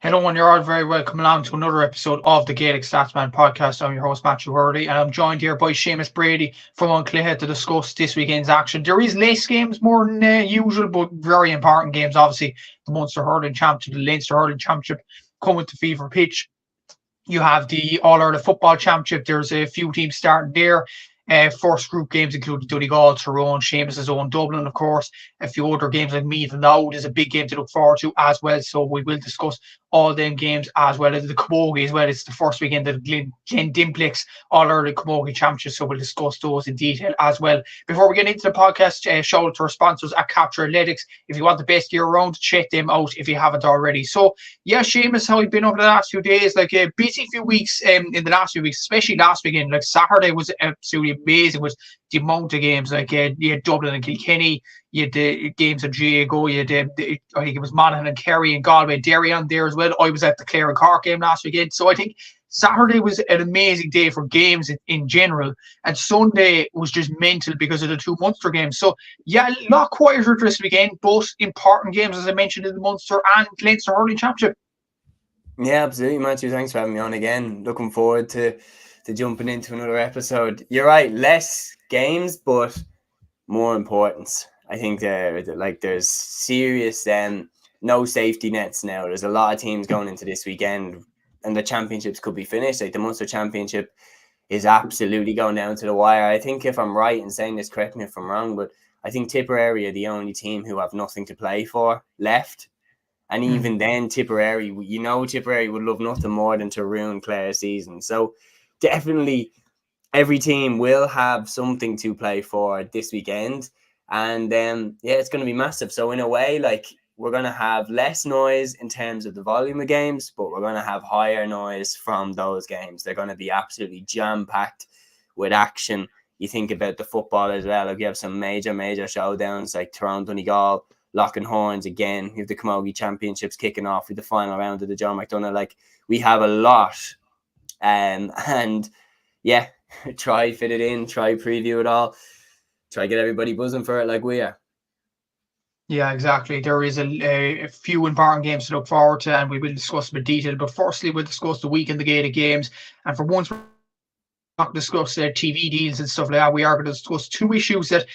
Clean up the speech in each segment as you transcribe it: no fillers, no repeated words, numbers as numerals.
Hello, and you're all very welcome along to another episode of the Gaelic Statsman podcast. I'm your host, Matthew Hurley, and I'm joined here by Seamus Brady from An Cluiche to discuss this weekend's action. There is less games more than usual, but very important games. Obviously, the Munster Hurling Championship, the Leinster Hurling Championship coming to fever pitch. You have the All-Ireland Football Championship. There's a few teams starting there. First group games including Donegal, Tyrone, Seamus' own Dublin, of course. A few other games like Meath and Louth is a big game to look forward to as well. So we will discuss all them games as well as the Camogie as well. It's the first weekend of the Glen Dimplex All-Ireland Camogie Championship. So we'll discuss those in detail as well. Before we get into the podcast, shout out to our sponsors at Capture Athletics. If you want the best gear around, check them out if you haven't already. So yeah, Seamus, how you've been over the last few days? Like a busy few weeks in the last few weeks, especially last weekend. Like Saturday was absolutely amazing with the amount of games. Like you had Dublin and Kilkenny, you had the games of GAO, you had I think it was Monaghan and Kerry and Galway, Derry on there as well. I was at the Clare and Cork game last weekend. So I think Saturday was an amazing day for games in general, and Sunday was just mental because of the two Munster games. So yeah, a lot quieter this weekend, both important games as I mentioned in the Munster and Leinster Hurling Championship. Yeah, absolutely, Matthew. Thanks for having me on again. Looking forward to jumping into another episode. You're right, less games, but more importance. I think there's serious no safety nets now. There's a lot of teams going into this weekend, and the championships could be finished. Like the Munster Championship is absolutely going down to the wire. I think if I'm right in saying this, correct me if I'm wrong, but I think Tipperary are the only team who have nothing to play for left. And even then, Tipperary would love nothing more than to ruin Clare's season. So definitely every team will have something to play for this weekend. And it's going to be massive. So in a way, like we're going to have less noise in terms of the volume of games, but we're going to have higher noise from those games. They're going to be absolutely jam-packed with action. You think about the football as well. Like you have some major showdowns like Tyrone, Donegal, Lock and Horns again. You have the Camogie Championships kicking off with the final round of the John McDonagh. Like we have a lot. And yeah, try fit it in, try preview it all, try get everybody buzzing for it like we are. Yeah, exactly. There is a few important games to look forward to, and we will discuss them in detail. But firstly, we'll discuss the week in the Gaelic games. And for once, we're not going to discuss TV deals and stuff like that. We are going to discuss two issues that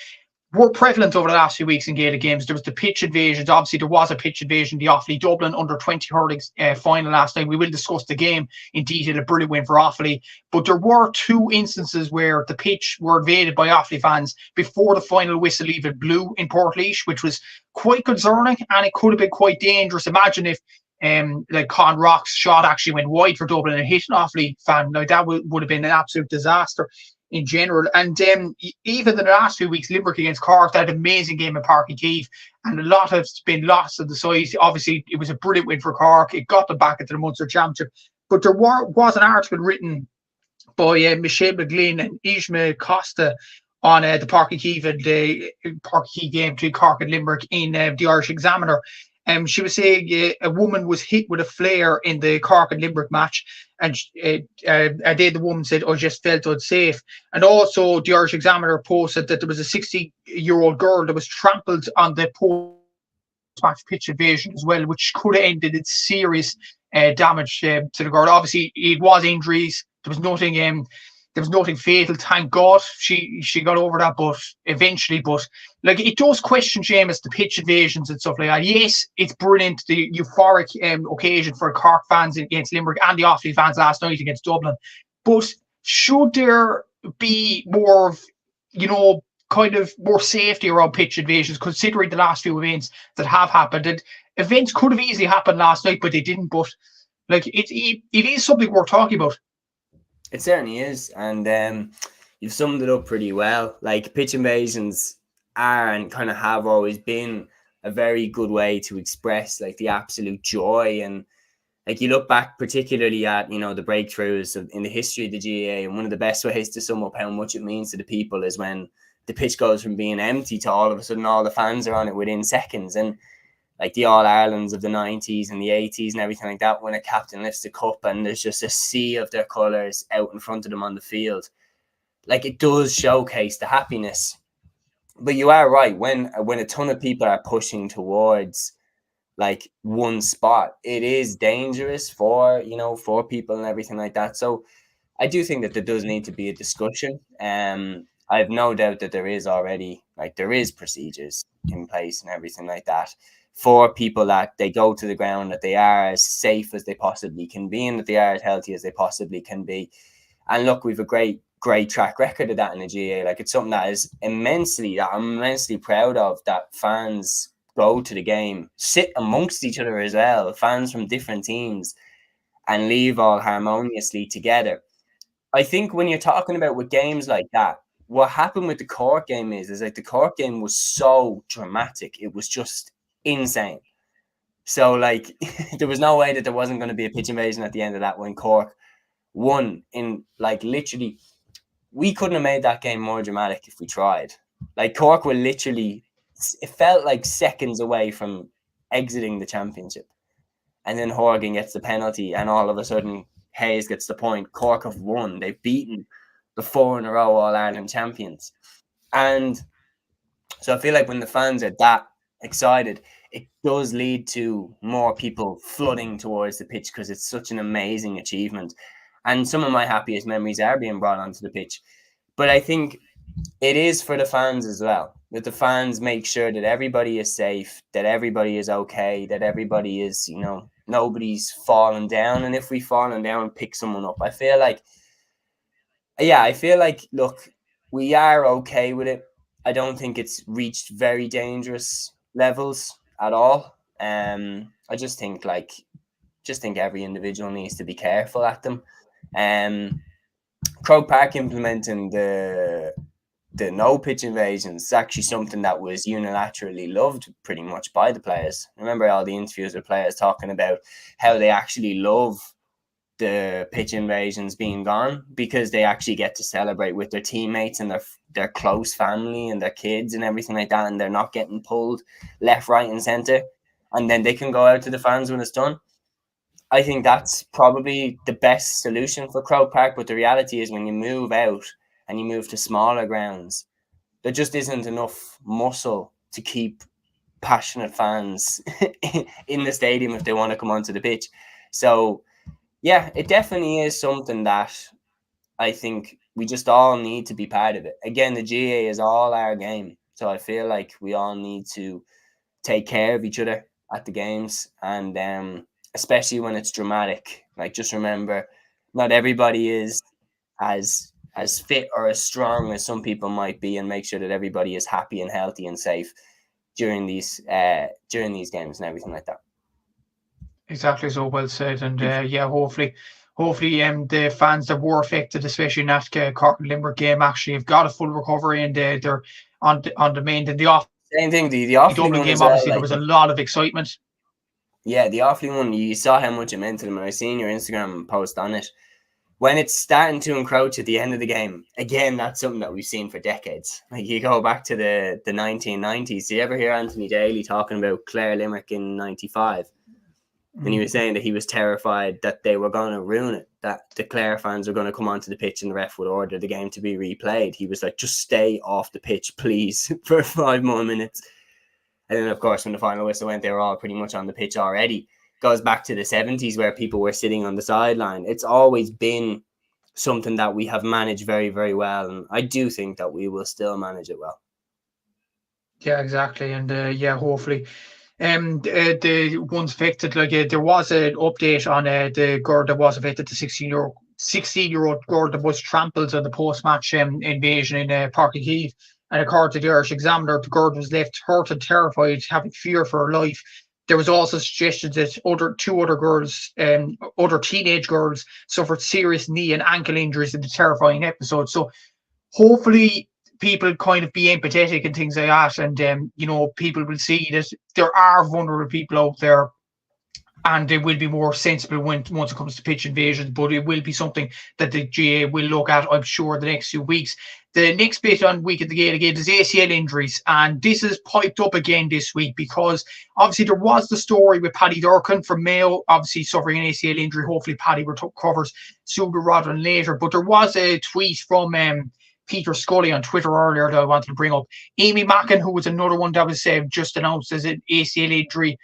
were prevalent over the last few weeks in Gaelic games. There was the pitch invasions. Obviously, there was a pitch invasion, the Offaly Dublin under-20 hurling final last night. We will discuss the game in detail, a brilliant win for Offaly. But there were two instances where the pitch were invaded by Offaly fans before the final whistle even blew in Portlaoise, which was quite concerning, and it could have been quite dangerous. Imagine if like Con Rock's shot actually went wide for Dublin and hit an Offaly fan. Like that would have been an absolute disaster in general. And even in the last few weeks, Limerick against Cork, that amazing game in Páirc Uí Chaoimh, and a lot has been lost of the size. Obviously, it was a brilliant win for Cork. It got them back into the Munster Championship. But there was an article written by Michelle McGlynn and Ishmael Costa on the Páirc Uí Chaoimh and the Páirc Uí Chaoimh game between Cork and Limerick in the Irish Examiner. She was saying a woman was hit with a flare in the Cork and Limerick match, and the woman said, "I just felt unsafe." And also, the Irish Examiner posted that there was a 60-year-old girl that was trampled on the post-match pitch invasion as well, which could have ended in serious damage to the girl. Obviously, it was injuries. There was nothing. There was nothing fatal, thank God. She got over that, but eventually. But like it does question, Seamus, the pitch invasions and stuff like that. Yes, it's brilliant, the euphoric occasion for Cork fans against Limerick and the Offaly fans last night against Dublin. But should there be more of, kind of more safety around pitch invasions, considering the last few events that have happened? And events could have easily happened last night, but they didn't. But like it is something worth talking about. It certainly is, and you've summed it up pretty well. Like pitch invasions are and kind of have always been a very good way to express like the absolute joy, and like you look back particularly at the breakthroughs in the history of the GAA, and one of the best ways to sum up how much it means to the people is when the pitch goes from being empty to all of a sudden all the fans are on it within seconds. And like the All-Irelands of the 90s and the 80s and everything like that, when a captain lifts the cup and there's just a sea of their colours out in front of them on the field. Like it does showcase the happiness. But you are right, when a ton of people are pushing towards like one spot. It is dangerous for, for people and everything like that. So I do think that there does need to be a discussion. I have no doubt that there is already, like, there is procedures in place and everything like that for people, that they go to the ground, that they are as safe as they possibly can be, and that they are as healthy as they possibly can be. And look, we've a great track record of that in the GA. Like, it's something that I'm immensely proud of, that fans go to the game, sit amongst each other as well, fans from different teams, and leave all harmoniously together. I think when you're talking about with games like that, what happened with the Cork game is like the Cork game was so dramatic. It was just insane. So, like, there was no way that there wasn't going to be a pitch invasion at the end of that when Cork won in, like, literally, we couldn't have made that game more dramatic if we tried. Like, Cork were literally, it felt like seconds away from exiting the championship. And then Horgan gets the penalty, and all of a sudden Hayes gets the point. Cork have won. They've beaten the 4 in a row All-Ireland champions. And so I feel like when the fans are that excited, it does lead to more people flooding towards the pitch, because it's such an amazing achievement. And some of my happiest memories are being brought onto the pitch. But I think it is for the fans as well, that the fans make sure that everybody is safe, that everybody is okay, that everybody is, nobody's falling down. And if we fallen down, pick someone up. I feel like, look, we are okay with it. I don't think it's reached very dangerous levels at all. I just think every individual needs to be careful at them. Croke Park implementing the no pitch invasions is actually something that was unilaterally loved pretty much by the players. I remember all the interviews with players talking about how they actually love the pitch invasions being gone, because they actually get to celebrate with their teammates and their close family and their kids and everything like that, and they're not getting pulled left, right and centre, and then they can go out to the fans when it's done. I think that's probably the best solution for Croke Park, but the reality is when you move out and you move to smaller grounds, there just isn't enough muscle to keep passionate fans in the stadium if they want to come onto the pitch. So, yeah, it definitely is something that I think we just all need to be part of it. Again, the GA is all our game. So I feel like we all need to take care of each other at the games, and especially when it's dramatic. Like, just remember, not everybody is as fit or as strong as some people might be, and make sure that everybody is happy and healthy and safe during these games and everything like that. Exactly, so well said. And hopefully the fans that were affected, especially in that Cork and Limerick game, actually have got a full recovery, and they're on the main. And the same thing, the Offaly Dublin one game, as well, obviously, there was a lot of excitement. Yeah, the Offaly one, you saw how much it meant to them. I seen your Instagram post on it. When it's starting to encroach at the end of the game, again, that's something that we've seen for decades. Like, you go back to the 1990s. Do you ever hear Anthony Daly talking about Clare Limerick in 95? And he was saying that he was terrified that they were going to ruin it, that the Clare fans were going to come onto the pitch and the ref would order the game to be replayed. He was like, just stay off the pitch, please, for 5 more minutes. And then, of course, when the final whistle went, they were all pretty much on the pitch already. Goes back to the 70s where people were sitting on the sideline. It's always been something that we have managed very, very well. And I do think that we will still manage it well. Yeah, exactly. And hopefully. The ones affected, like there was an update on the girl that was affected, the 16-year-old girl that was trampled on the post-match invasion in Park Heath. And according to the Irish Examiner, the girl was left hurt and terrified, having fear for her life. There was also suggestions that two other girls, other teenage girls, suffered serious knee and ankle injuries in the terrifying episode. So hopefully people kind of be empathetic and things like that, and people will see that there are vulnerable people out there, and they will be more sensible once it comes to pitch invasions. But it will be something that the GA will look at, I'm sure, the next few weeks. The next bit on Week of the Gaelic again is ACL injuries, and this is piped up again this week because obviously there was the story with Paddy Durkin from Mayo, obviously suffering an ACL injury. Hopefully Paddy recovers sooner rather than later. But there was a tweet from Peter Scully on Twitter earlier that I wanted to bring up. Amy Mackin, who was another one that was just announced as an ACL injury.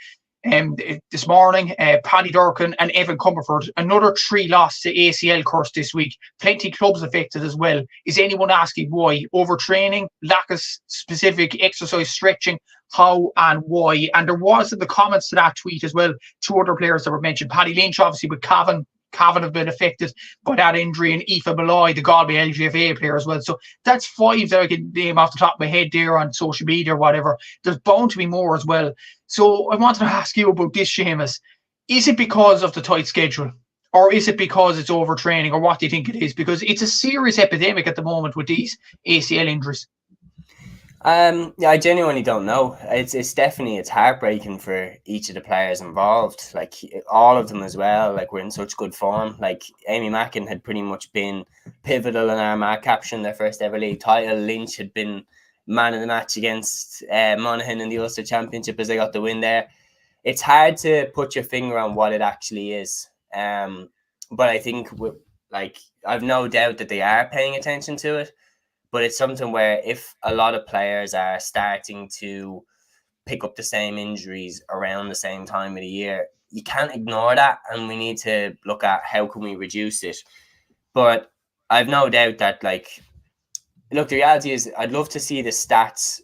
this morning, Paddy Durcan and Evan Comerford, another 3 loss to ACL curse this week. Plenty clubs affected as well. Is anyone asking why? Overtraining, lack of specific exercise stretching, how and why? And there was in the comments to that tweet as well 2 other players that were mentioned. Paddy Lynch, obviously, with Cavan have been affected by that injury, and Aoife Malloy, the Galway LGFA player as well. So that's 5 that I can name off the top of my head there on social media or whatever. There's bound to be more as well. So I wanted to ask you about this, Seamus. Is it because of the tight schedule? Or is it because it's overtraining? Or what do you think it is? Because it's a serious epidemic at the moment with these ACL injuries. Yeah, I genuinely don't know. It's heartbreaking for each of the players involved. Like all of them as well. Like we're in such good form. Like Amy Mackin had pretty much been pivotal in Armagh capturing their first ever league title. Lynch had been man of the match against Monaghan in the Ulster Championship as they got the win there. It's hard to put your finger on what it actually is. But I think I've no doubt that they are paying attention to it. But it's something where if a lot of players are starting to pick up the same injuries around the same time of the year, you can't ignore that. And we need to look at how can we reduce it. But I've no doubt that, look, the reality is I'd love to see the stats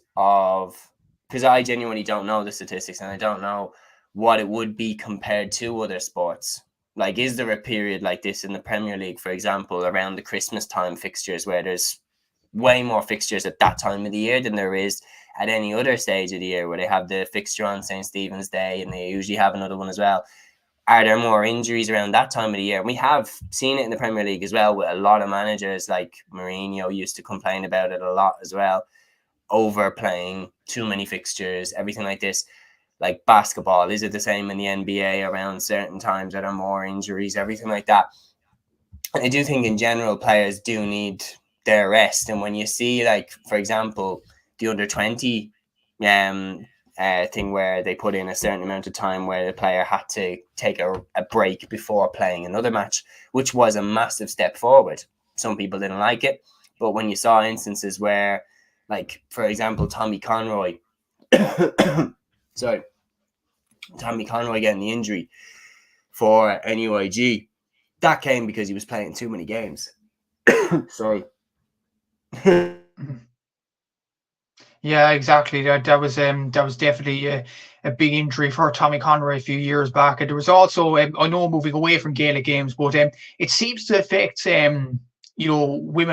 because I genuinely don't know the statistics and I don't know what it would be compared to other sports. Like, is there a period like this in the Premier League, for example, around the Christmas time fixtures where there's way more fixtures at that time of the year than there is at any other stage of the year, where they have the fixture on St. Stephen's Day and they usually have another one as well? Are there more injuries around that time of the year? And we have seen it in the Premier League as well, with a lot of managers, like Mourinho used to complain about it a lot as well, overplaying, too many fixtures, everything like this. Like basketball, is it the same in the NBA around certain times that are more injuries, everything like that? And I do think in general players do need their rest. And when you see, like, for example, the under 20 thing where they put in a certain amount of time where the player had to take a break before playing another match, which was a massive step forward. Some people didn't like it, but when you saw instances where, like, for example, Tommy Conroy getting the injury for NUIG, that came because he was playing too many games. Sorry. Yeah, exactly. That was definitely a big injury for Tommy Conroy a few years back. And there was also, I know, moving away from Gaelic games, but it seems to affect women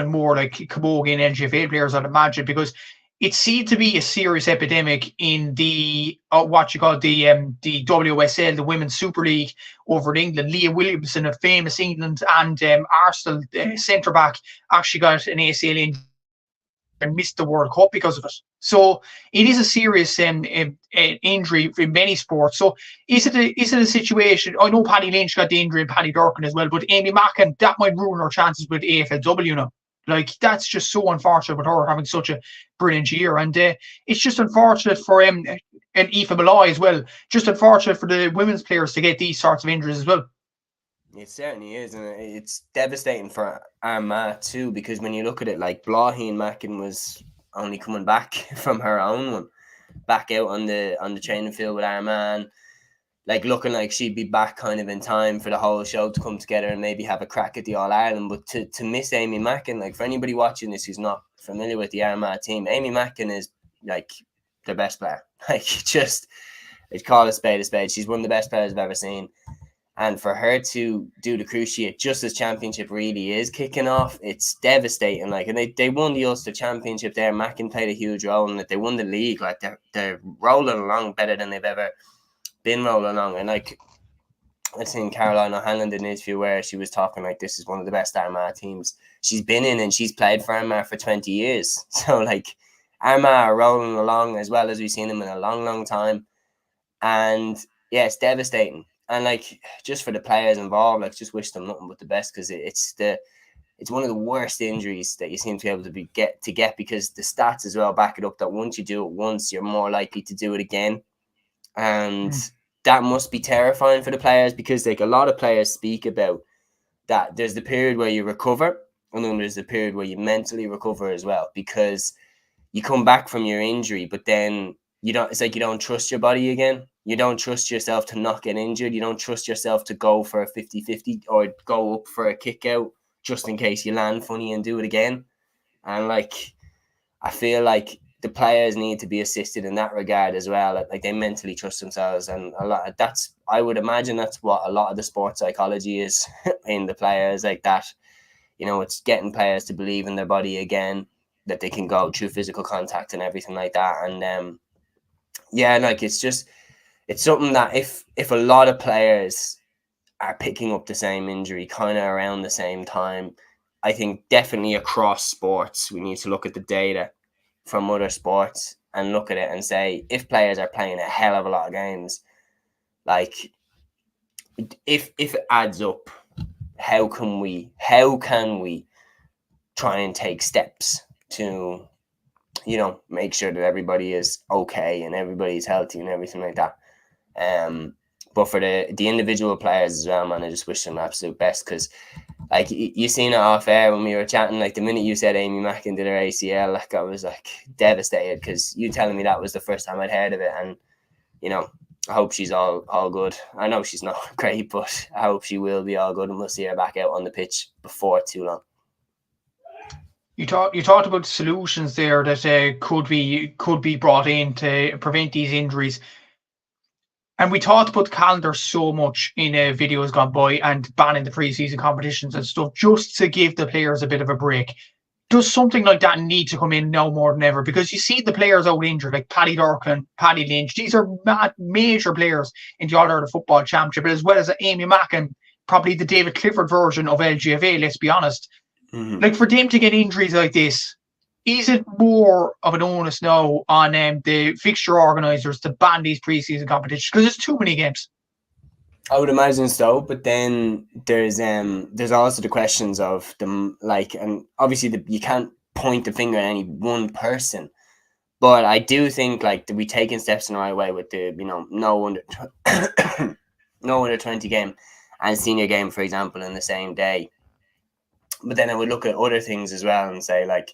more, like Camogie and LGFA players, I'd imagine, because it seemed to be a serious epidemic in the the WSL, the Women's Super League over in England. Leah Williamson, a famous England and Arsenal centre back, actually got an ACL injury and missed the World Cup because of it. So it is a serious injury in many sports. So is it a situation? I know Paddy Lynch got the injury and Paddy Durcan as well, but Amy Mackin, that might ruin her chances with AFLW now. Like, that's just so unfortunate with her having such a brilliant year. And it's just unfortunate for and Aoife Malloy as well. Just unfortunate for the women's players to get these sorts of injuries as well. It certainly is, and it's devastating for Armagh too, because when you look at it, like, Blagheen Mackin was only coming back from her own one, back out on the training field with Armagh, like looking like she'd be back kind of in time for the whole show to come together and maybe have a crack at the All-Ireland. But to miss Amy Mackin, like, for anybody watching this who's not familiar with the Armagh team, Amy Mackin is like the best player. Like, just, it's called a spade a spade. She's one of the best players I've ever seen. And for her to do the Cruciate just as Championship really is kicking off, it's devastating. Like, and they won the Ulster Championship there. Mackin played a huge role in it. They won the league. Like, they're rolling along better than they've ever been rolling along. And, like, I've seen Caroline O'Hanlon in an interview where she was talking like, this is one of the best Armagh teams she's been in, and she's played for Armagh for 20 years. So, like, Armagh are rolling along as well as we've seen them in a long, long time. And yeah, it's devastating. And, like, just for the players involved, like, just wish them nothing but the best, because it's one of the worst injuries that you seem to be able to get, because the stats as well back it up that once you do it once, you're more likely to do it again. And that must be terrifying for the players, because, like, a lot of players speak about that there's the period where you recover, and then there's the period where you mentally recover as well, because you come back from your injury, but then it's like you don't trust your body again. You don't trust yourself to not get injured. You don't trust yourself to go for a 50-50 or go up for a kick out just in case you land funny and do it again. And like, I feel like the players need to be assisted in that regard as well. Like they mentally trust themselves, and I would imagine that's what a lot of the sports psychology is in the players, like that. It's getting players to believe in their body again, that they can go through physical contact and everything like that. And like it's something that if a lot of players are picking up the same injury kind of around the same time, I think definitely across sports we need to look at the data from other sports and look at it and say, if players are playing a hell of a lot of games, like if it adds up, how can we try and take steps to make sure that everybody is okay and everybody's healthy and everything like that. But for the individual players as well, man, I just wish them absolute best, because like you seen it off air when we were chatting, like the minute you said Amy Mackin did her ACL, like I was like devastated, because you telling me that was the first time I'd heard of it. And I hope she's all good. I know she's not great, but I hope she will be all good, and we'll see her back out on the pitch before too long. You talked about solutions there that could be brought in to prevent these injuries. And we talked about the calendar so much in videos gone by, and banning the pre-season competitions and stuff just to give the players a bit of a break. Does something like that need to come in now more than ever? Because you see the players out injured, like Paddy Durcan, Paddy Lynch. These are major players in the All-Ireland Football Championship, as well as Amy Mackin, probably the David Clifford version of LGFA, let's be honest. Mm-hmm. Like, for them to get injuries like this, is it more of an onus now on the fixture organisers to ban these pre-season competitions because there's too many games? I would imagine so, but then there's also the questions of them, like, and obviously you can't point the finger at any one person, but I do think like that we taking steps in the right way with the no under 20 game and senior game, for example, in the same day. But then I would look at other things as well and say, like,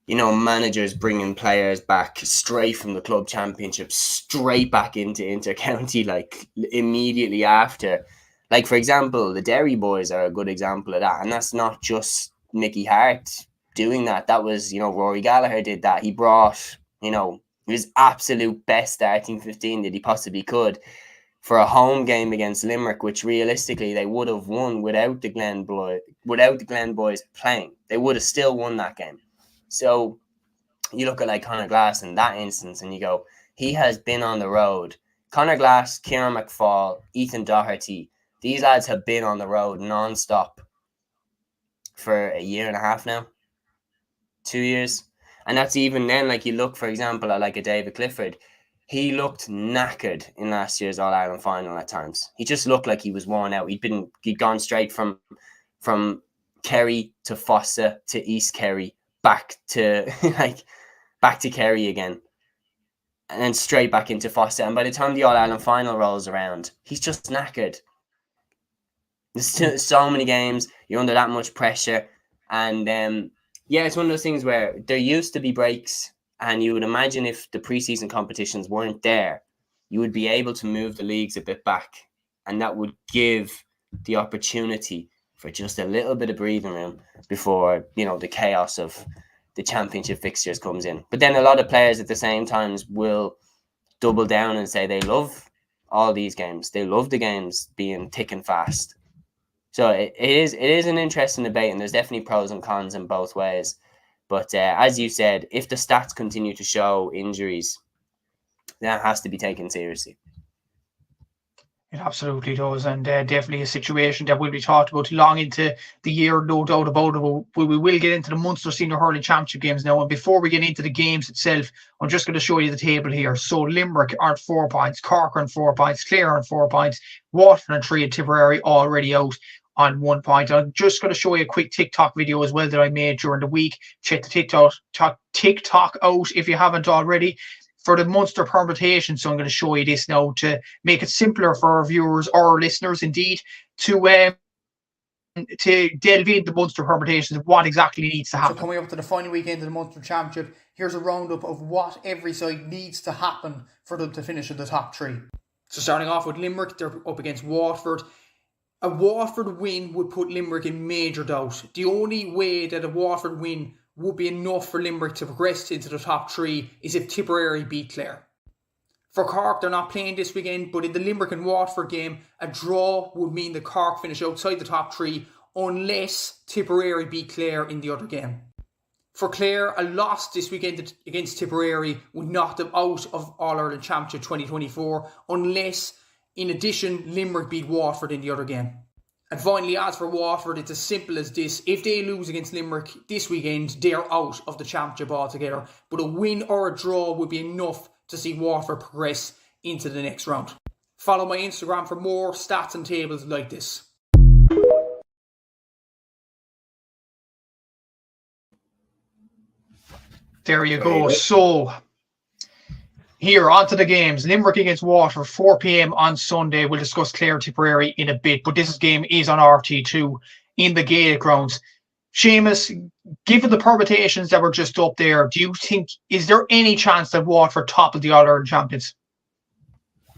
managers bringing players back straight from the club championship, straight back into inter-county, like immediately after. Like, for example, the Derry boys are a good example of that. And that's not just Mickey Hart doing that. That was, Rory Gallagher did that. He brought, his absolute best starting 15 that he possibly could for a home game against Limerick, which realistically they would have won without the Glen boys playing. They would have still won that game. So you look at like Conor Glass in that instance and you go, he has been on the road. Conor Glass, Kieran McFall, Ethan Doherty, these lads have been on the road non-stop for a year and a half now, 2 years. And that's even then, like you look, for example, at like a David Clifford. He looked knackered in last year's All-Ireland final at times. He just looked like he was worn out. He'd gone straight from Kerry to Fossa to East Kerry, back to Kerry again, and then straight back into Fossa. And by the time the All-Ireland final rolls around, he's just knackered. There's so many games, you're under that much pressure, and it's one of those things where there used to be breaks, and you would imagine if the preseason competitions weren't there, you would be able to move the leagues a bit back, and that would give the opportunity for just a little bit of breathing room before, the chaos of the championship fixtures comes in. But then a lot of players at the same times will double down and say they love all these games. They love the games being thick and fast. So it is an interesting debate, and there's definitely pros and cons in both ways. But as you said, if the stats continue to show injuries, that has to be taken seriously. It absolutely does, and definitely a situation that will be talked about long into the year, no doubt about it. We will get into the Munster Senior Hurling Championship games now, and before we get into the games itself, I'm just going to show you the table here. So Limerick are 4 points, Cork are 4 points, Clare are 4 points, Waterford and 3, and Tipperary already out on 1 point. I'm just going to show you a quick TikTok video as well that I made during the week. Check the TikTok out if you haven't already, for the Munster permutation. So I'm going to show you this now to make it simpler for our viewers or our listeners indeed to to delve into Munster permutations of what exactly needs to happen. So coming up to the final weekend of the Munster Championship, here's a roundup of what every side needs to happen for them to finish in the top three. So starting off with Limerick, they're up against Waterford. A Waterford win would put Limerick in major doubt. The only way that a Waterford win would be enough for Limerick to progress into the top three is if Tipperary beat Clare. For Cork, they're not playing this weekend, but in the Limerick and Waterford game, a draw would mean that Cork finish outside the top three unless Tipperary beat Clare in the other game. For Clare, a loss this weekend against Tipperary would knock them out of All-Ireland Championship 2024 unless, in addition, Limerick beat Waterford in the other game. And finally, as for Waterford, it's as simple as this. If they lose against Limerick this weekend, they're out of the championship altogether. But a win or a draw would be enough to see Waterford progress into the next round. Follow my Instagram for more stats and tables like this. There you go. So, here, on to the games. Limerick against Waterford, 4 p.m. on Sunday. We'll discuss Clare Tipperary in a bit, but this game is on RT2 in the Gaelic grounds. Seamus, given the permutations that were just up there, do you think, is there any chance that Waterford topple the All-Ireland champions?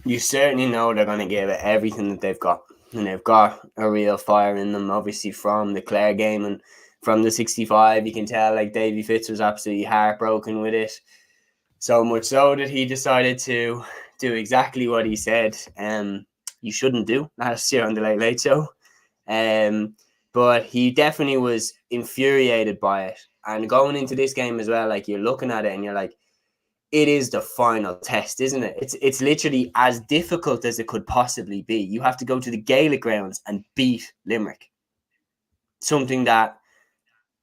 You certainly know they're going to give it everything that they've got. And they've got a real fire in them, obviously, from the Clare game and from the 65. You can tell, like, Davy Fitz was absolutely heartbroken with it. So much so that he decided to do exactly what he said you shouldn't do last year on the Late Late Show. But he definitely was infuriated by it. And going into this game as well, like, you're looking at it and you're like, it is the final test, isn't it? It's literally as difficult as it could possibly be. You have to go to the Gaelic grounds and beat Limerick. Something that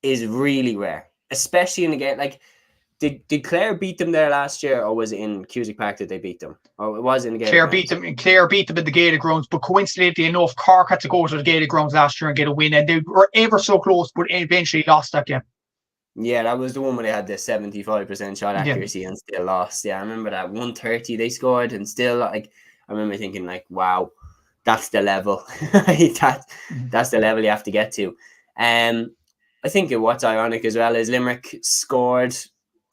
is really rare, especially in the game. Like, did Clare beat them there last year, or was it in Cusack Park that they beat them? Oh, it was in the Gaelic grounds. Clare beat them in the Gaelic grounds, but coincidentally enough, Cork had to go to the Gaelic grounds last year and get a win, and they were ever so close, but eventually lost that game. Yeah, that was the one where they had the 75% shot accuracy and still lost. Yeah, I remember that 130 they scored, and still, like, I remember thinking, like, wow, that's the level. That's the level you have to get to. I think what's ironic as well is Limerick scored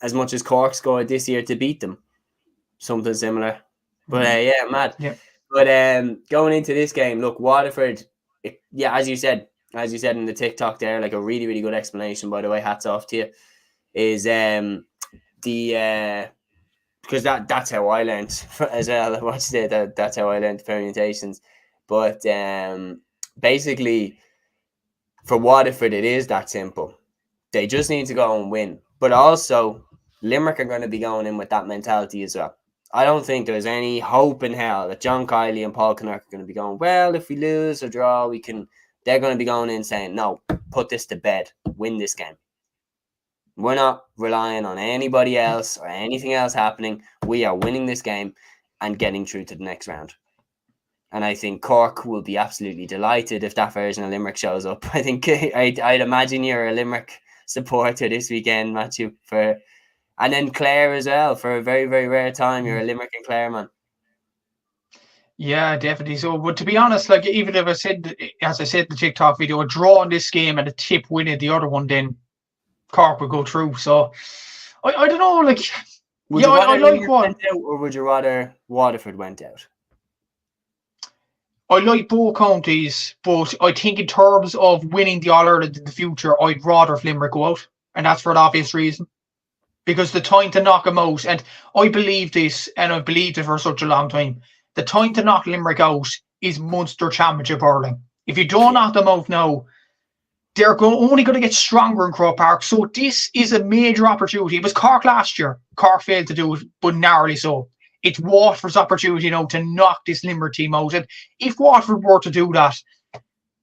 as much as Cork scored this year to beat them. Something similar. But yeah, mad. Yeah. But going into this game, look, Waterford, as you said in the TikTok there, like, a really, really good explanation, by the way, hats off to you, is because that's how I learned as well. I watched it, that's how I learned the permutations. But basically, for Waterford, it is that simple. They just need to go and win. But also, Limerick are going to be going in with that mentality as well. I don't think there's any hope in hell that John Kiley and Paul Kinnock are going to be going, well, if we lose or draw, we can... They're going to be going in saying, no, put this to bed, win this game. We're not relying on anybody else or anything else happening. We are winning this game and getting through to the next round. And I think Cork will be absolutely delighted if that version of Limerick shows up. I think I'd imagine you're a Limerick supporter this weekend, Matthew. And then Clare as well, for a very, very rare time. You're a Limerick and Clare man. Yeah, definitely. So, but to be honest, like, even if as I said in the TikTok video, a draw in this game and a tip winning the other one, then Cork would go through. So, I don't know, like, I like one. Or would you rather Waterford went out? I like both counties, but I think in terms of winning the All-Ireland in the future, I'd rather if Limerick go out. And that's for an obvious reason. Because the time to knock them out, and I believe this, and I've believed it for such a long time, the time to knock Limerick out is Munster Championship hurling. If you don't knock them out now, they're only going to get stronger in Croke Park. So this is a major opportunity. It was Cork last year. Cork failed to do it, but narrowly so. It's Waterford's opportunity now to knock this Limerick team out. And if Waterford were to do that,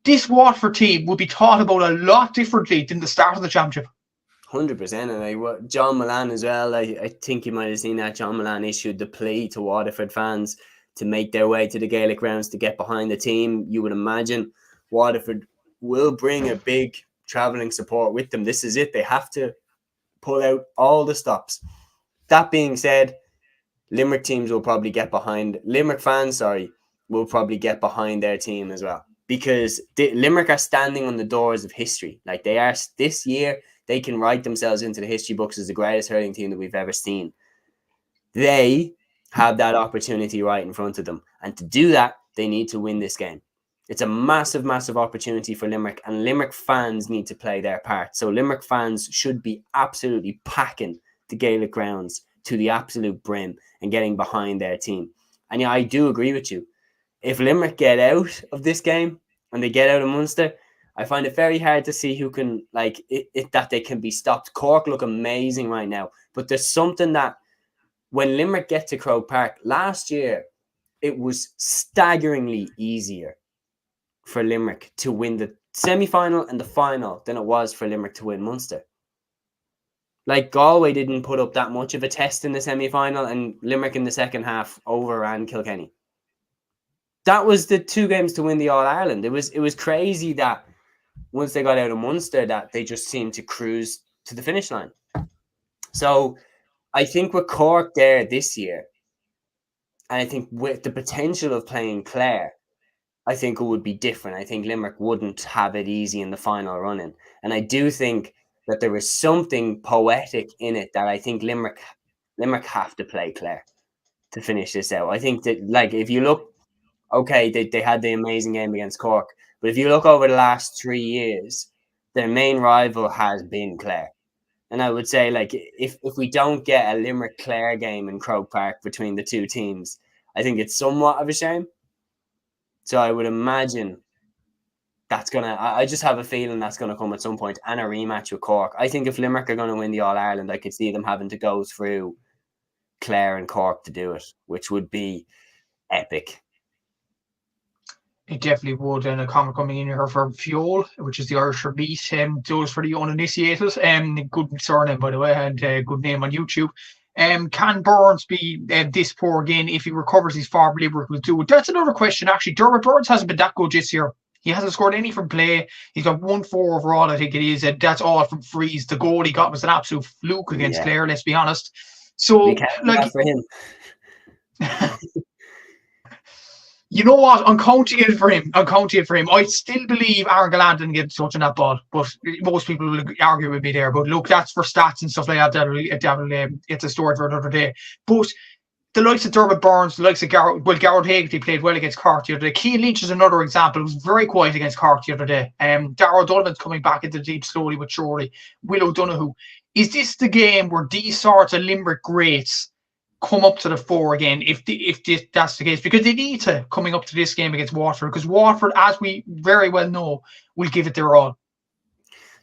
this Waterford team would be thought about a lot differently than the start of the championship. 100%. And John Milan as well, I think you might have seen that. John Milan issued the plea to Waterford fans to make their way to the Gaelic grounds to get behind the team. You would imagine Waterford will bring a big travelling support with them. This is it. They have to pull out all the stops. That being said, Limerick fans will probably get behind their team as well. because Limerick are standing on the doors of history. Like they are this year, they can write themselves into the history books as the greatest hurling team that we've ever seen. They have that opportunity right in front of them. And to do that, they need to win this game. It's a massive, massive opportunity for Limerick, and Limerick fans need to play their part. So Limerick fans should be absolutely packing the Gaelic grounds to the absolute brim and getting behind their team. And yeah, I do agree with you. If Limerick get out of this game and they get out of Munster, I find it very hard to see who can, like, that they can be stopped. Cork look amazing right now, but there's something that when Limerick get to Croke Park last year, it was staggeringly easier for Limerick to win the semi-final and the final than it was for Limerick to win Munster. Like, Galway didn't put up that much of a test in the semi-final, and Limerick in the second half overran Kilkenny. That was the 2 games to win the All-Ireland. It was crazy that once they got out of Munster that they just seemed to cruise to the finish line. So I think with Cork there this year, and I think with the potential of playing Clare, I think it would be different. I think Limerick wouldn't have it easy in the final run-in. And I do think that there is something poetic in it that I think Limerick have to play Clare to finish this out. I think that, like, if you look, okay, they had the amazing game against Cork, but if you look over the last 3 years, their main rival has been Clare. And I would say, like, if we don't get a Limerick-Clare game in Croke Park between the two teams, I think it's somewhat of a shame. So I would imagine that's going to... I just have a feeling that's going to come at some point, and a rematch with Cork. I think if Limerick are going to win the All-Ireland, I could see them having to go through Clare and Cork to do it, which would be epic. It definitely would, and a comment coming in here for Fuel, which is the Irish for Meath, those for the uninitiated. Good surname, by the way, and good name on YouTube. Can Burns be this poor again? If he recovers his form, Limerick will do it. That's another question, actually. Dermot Burns hasn't been that good this year. He hasn't scored any from play. He's got 1-4 overall, I think it is, and that's all from frees. The goal he got was an absolute fluke against Clare, let's be honest. So, like, for him. You know what? I'm counting it for him. I still believe Aaron Gallant didn't get touch on that ball, but most people will argue with me there. But look, that's for stats and stuff like that. It's a story for another day. But the likes of Dermot Burns, the likes of Garrett Haggerty played well against Cork the other day. Cian Lynch is another example. It was very quiet against Cork the other day. Darragh O'Donovan's coming back into the deep slowly but surely. Will O'Donoghue. Is this the game where these sorts of Limerick greats come up to the fore again, if that's the case? Because they need to, coming up to this game against Waterford, because Waterford, as we very well know, will give it their all.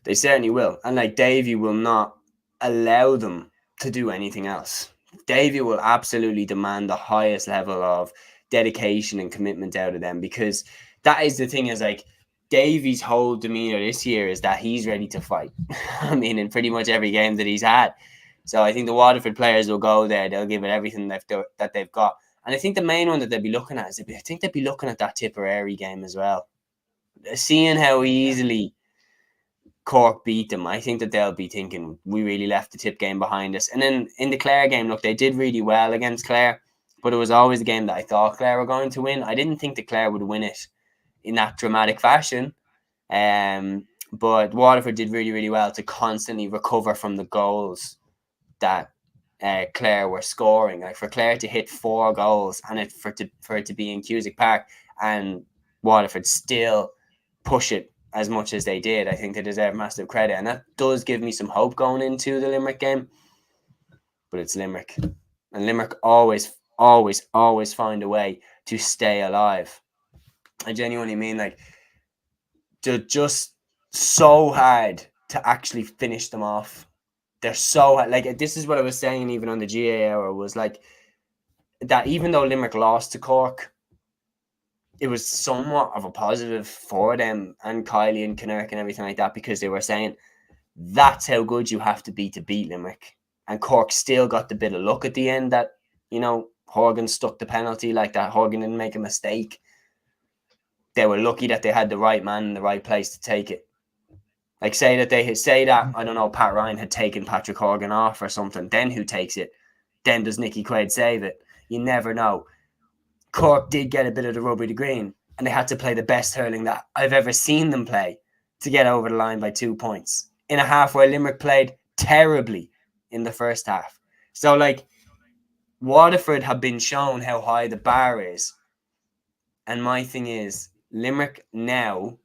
They certainly will. And like, Davy will not allow them to do anything else. Davy will absolutely demand the highest level of dedication and commitment out of them, because that is the thing, is like, Davy's whole demeanour this year is that he's ready to fight. I mean, in pretty much every game that he's had. So I think the Waterford players will go there. They'll give it everything that they've got. And I think the main one that they'll be looking at is, I think they'll be looking at that Tipperary game as well. Seeing how easily Cork beat them, I think that they'll be thinking, we really left the Tip game behind us. And then in the Clare game, look, they did really well against Clare, but it was always a game that I thought Clare were going to win. I didn't think that Clare would win it in that dramatic fashion. But Waterford did really, really well to constantly recover from the goals that Clare were scoring. Like, for Clare to hit 4 goals and for it to be in Cusack Park and Waterford still push it as much as they did, I think they deserve massive credit. And that does give me some hope going into the Limerick game. But it's Limerick. And Limerick always find a way to stay alive. I genuinely mean, like, they're just so hard to actually finish them off. They're so, like, this is what I was saying even on the GA hour, was like that even though Limerick lost to Cork, it was somewhat of a positive for them and Kylie and Kinnerk and everything like that, because they were saying that's how good you have to beat Limerick. And Cork still got the bit of luck at the end that, you know, Horgan stuck the penalty like that. Horgan didn't make a mistake. They were lucky that they had the right man in the right place to take it. Like, say that, I don't know, Pat Ryan had taken Patrick Horgan off or something, then who takes it? Then does Nicky Quaid save it? You never know. Cork did get a bit of the rubber to green, and they had to play the best hurling that I've ever seen them play to get over the line by 2 points in a half where Limerick played terribly in the first half. So, like, Waterford have been shown how high the bar is. And my thing is, Limerick now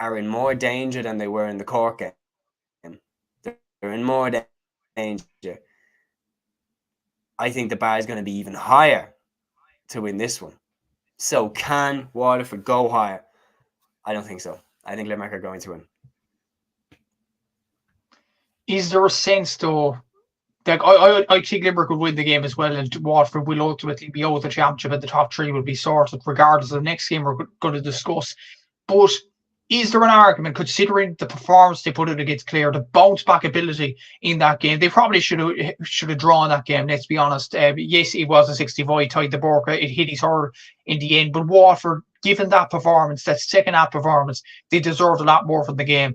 are in more danger than they were in the Cork game. They're in more danger. I think the bar is going to be even higher to win this one. So can Waterford go higher? I don't think so. I think Limerick are going to win. Is there a sense, though, like I think Limerick will win the game as well, and Waterford will ultimately be out of the championship, and the top three will be sorted regardless of the next game we're going to discuss. But is there an argument, considering the performance they put in against Clare, the bounce back ability in that game? They probably should have drawn that game, let's be honest. Yes, it was a 65, tied the Borca, it hit his hurl in the end, but Waterford, given that performance, that second half performance, they deserved a lot more from the game.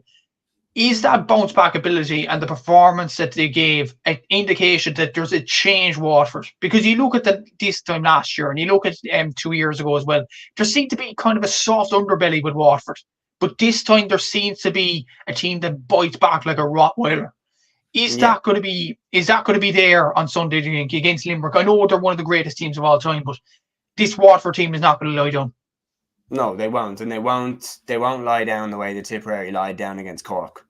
Is that bounce back ability and the performance that they gave an indication that there's a change, Waterford? Because you look at this time last year and you look at 2 years ago as well, there seemed to be kind of a soft underbelly with Waterford. But this time there seems to be a team that bites back like a Rottweiler. Is that going to be there on Sunday against Limerick? I know they're one of the greatest teams of all time, but this Waterford team is not going to lie down. No, they won't, and they won't lie down the way the Tipperary lied down against Cork.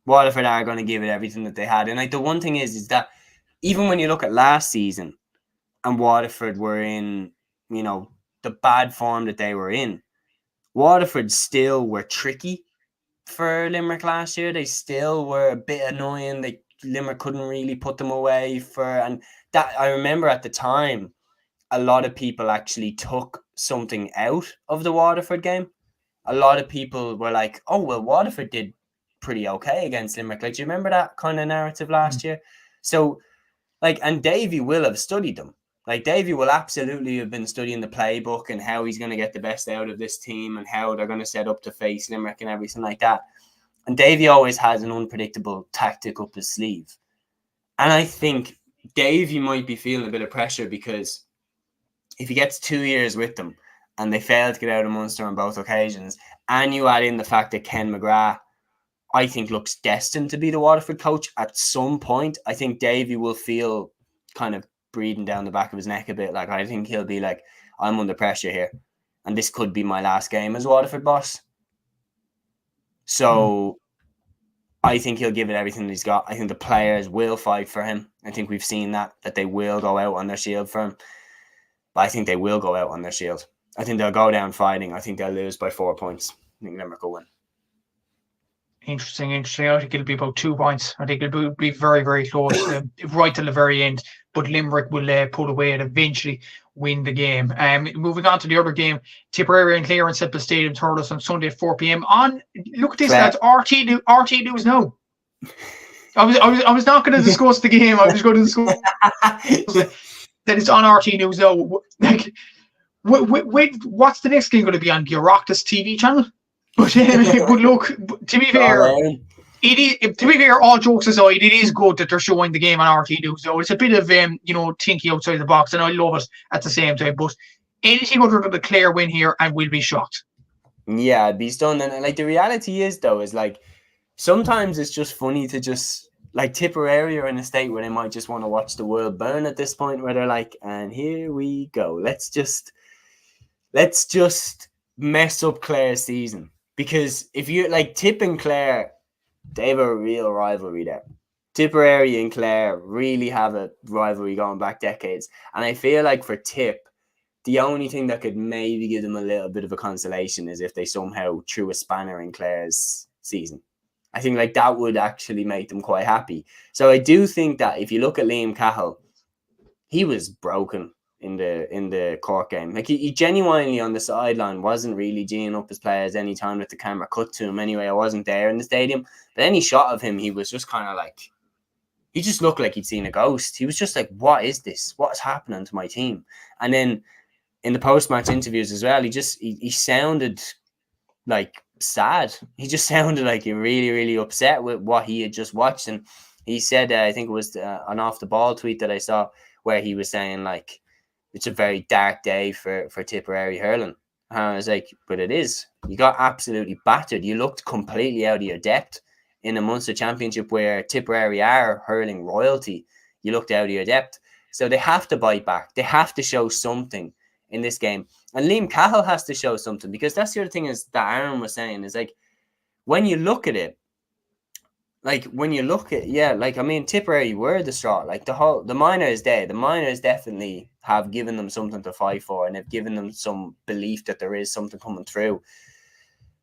Waterford are going to give it everything that they had. And like the one thing is that even when you look at last season and Waterford were in, the bad form that they were in, Waterford still were tricky for Limerick last year. They still were a bit annoying. Limerick couldn't really put them away and that I remember at the time, a lot of people actually took something out of the Waterford game. A lot of people were like, oh, well, Waterford did pretty okay against Limerick. Like, do you remember that kind of narrative last year? So, and Davey will have studied them. Like, Davey will absolutely have been studying the playbook and how he's going to get the best out of this team and how they're going to set up to face Limerick and everything like that. And Davey always has an unpredictable tactic up his sleeve. And I think Davey might be feeling a bit of pressure because if he gets 2 years with them and they fail to get out of Munster on both occasions, and you add in the fact that Ken McGrath, I think, looks destined to be the Waterford coach at some point, I think Davey will feel kind of breathing down the back of his neck a bit. Like, I think he'll be like, I'm under pressure here, and this could be my last game as Waterford boss. So I think he'll give it everything that he's got. I think the players will fight for him. I think we've seen that they will go out on their shield for him. But I think they will go out on their shield. I think they'll go down fighting. I think they'll lose by 4 points. I think Limerick will win. Interesting. I think it'll be about 2 points. I think it'll be very, very close, right till the very end. But Limerick will pull away and eventually win the game. Moving on to the other game, Tipperary and Clare in Semple Stadium, Thurles on Sunday at 4 p.m. Look at this, lads. RT News now. I was not going to discuss the game. I was going to discuss that it's on RT News now. Like, what's the next game going to be on? The Oireachtas TV channel? But look, to be fair, all jokes aside, it is good that they're showing the game on RT News. So it's a bit of thinking outside the box, and I love it at the same time. But anything other than the Clare win here, and we'll be shocked. Yeah, I'd be stunned. And like the reality is, though, is like sometimes it's just funny to just like Tipperary are in a state where they might just want to watch the world burn at this point, where they're like, and here we go. Let's just mess up Clare's season. Because if you like Tip and Clare, they have a real rivalry there. Tipperary and Clare really have a rivalry going back decades. And I feel like for Tip, the only thing that could maybe give them a little bit of a consolation is if they somehow threw a spanner in Clare's season. I think like that would actually make them quite happy. So I do think that if you look at Liam Cahill, he was broken in the Cork game. Like he genuinely on the sideline wasn't really geeing up his players any time that the camera cut to him. Anyway, I wasn't there in the stadium, but any shot of him, he was just kind of like, he just looked like he'd seen a ghost. He was just like, what is this? What's happening to my team? And then in the post-match interviews as well, he sounded like sad. He just sounded like he really, really upset with what he had just watched. And he said, I think it was an off the ball tweet that I saw where he was saying like, it's a very dark day for Tipperary hurling. And I was like, but it is. You got absolutely battered. You looked completely out of your depth in a Munster Championship where Tipperary are hurling royalty. You looked out of your depth. So they have to bite back. They have to show something in this game. And Liam Cahill has to show something, because that's the other thing is that Aaron was saying is like, when you look at it, Tipperary were the straw. Like the minors the minors definitely have given them something to fight for, and have given them some belief that there is something coming through.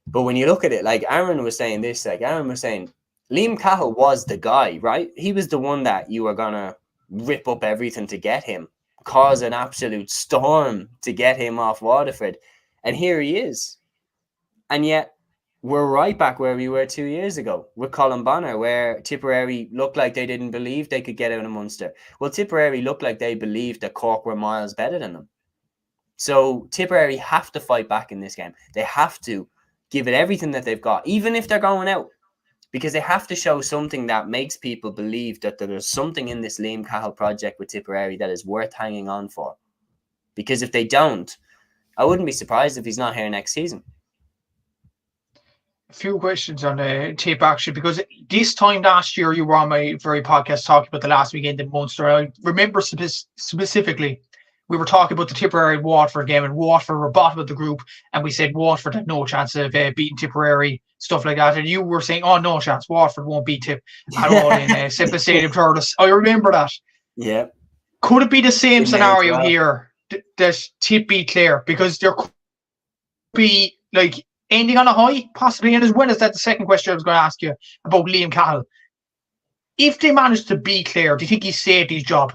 But when you look at it, like Aaron was saying, Liam Cahill was the guy, right? He was the one that you were gonna rip up everything to get him, cause an absolute storm to get him off Waterford, and here he is. And yet we're right back where we were 2 years ago with Colin Bonner, where Tipperary looked like they didn't believe they could get out of Munster. Well, Tipperary looked like they believed that Cork were miles better than them. So Tipperary have to fight back in this game. They have to give it everything that they've got, even if they're going out, because they have to show something that makes people believe that there's something in this Liam Cahill project with Tipperary that is worth hanging on for. Because if they don't, I wouldn't be surprised if he's not here next season. A few questions on the tape actually, because this time last year you were on my very podcast talking about the last weekend in Munster. I remember specifically we were talking about the Tipperary Waterford game, and Waterford were bottom of the group, and we said Waterford had no chance of beating Tipperary, stuff like that. And you were saying, "Oh, no chance, Waterford won't beat Tip at all in Semple Stadium, Thurles." I remember that. Yeah. Could it be the same scenario here that Tip beat Clare? Because there could be like ending on a high, possibly, and as well as that, the second question I was going to ask you about Liam Cahill. If they manage to beat Clare, do you think he saved his job?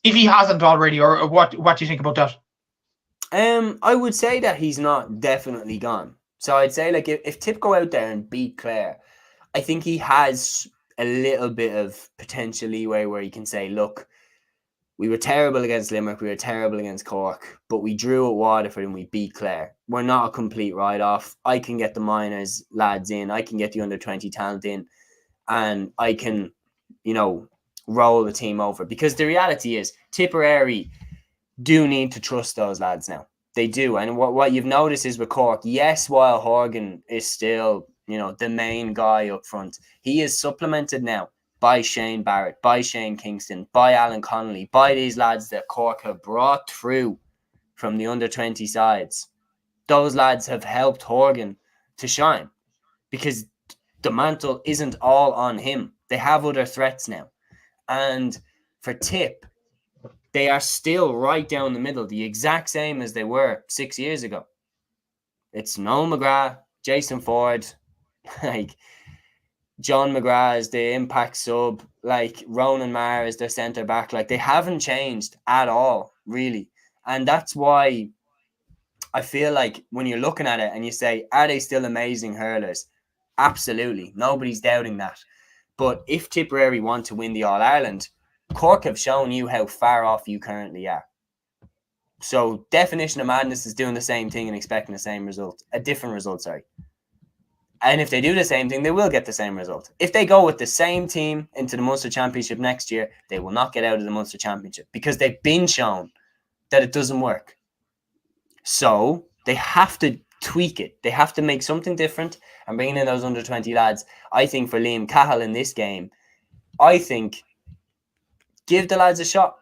If he hasn't already, or what do you think about that? I would say that he's not definitely gone. So I'd say like if Tip go out there and beat Clare, I think he has a little bit of potential leeway where he can say, look, we were terrible against Limerick, we were terrible against Cork, but we drew at Waterford and we beat Clare. We're not a complete write-off. I can get the minors lads in, I can get the under-20 talent in, and I can, roll the team over. Because the reality is, Tipperary do need to trust those lads now. They do. And what you've noticed is with Cork, yes, while Horgan is still, the main guy up front, he is supplemented now by Shane Barrett, by Shane Kingston, by Alan Connolly, by these lads that Cork have brought through from the under-20 sides. Those lads have helped Horgan to shine, because the mantle isn't all on him. They have other threats now. And for Tip, they are still right down the middle, the exact same as they were 6 years ago. It's Noel McGrath, Jason Ford, like John McGrath is the impact sub, like Ronan Maher is their centre back. Like, they haven't changed at all, really. And that's why I feel like when you're looking at it and you say, are they still amazing hurlers? Absolutely. Nobody's doubting that. But if Tipperary want to win the All-Ireland, Cork have shown you how far off you currently are. So definition of madness is doing the same thing and expecting the same result. A different result, sorry. And if they do the same thing, they will get the same result. If they go with the same team into the Munster Championship next year, they will not get out of the Munster Championship, because they've been shown that it doesn't work. So they have to tweak it. They have to make something different and bring in those under-20 lads. I think for Liam Cahill in this game, I think give the lads a shot.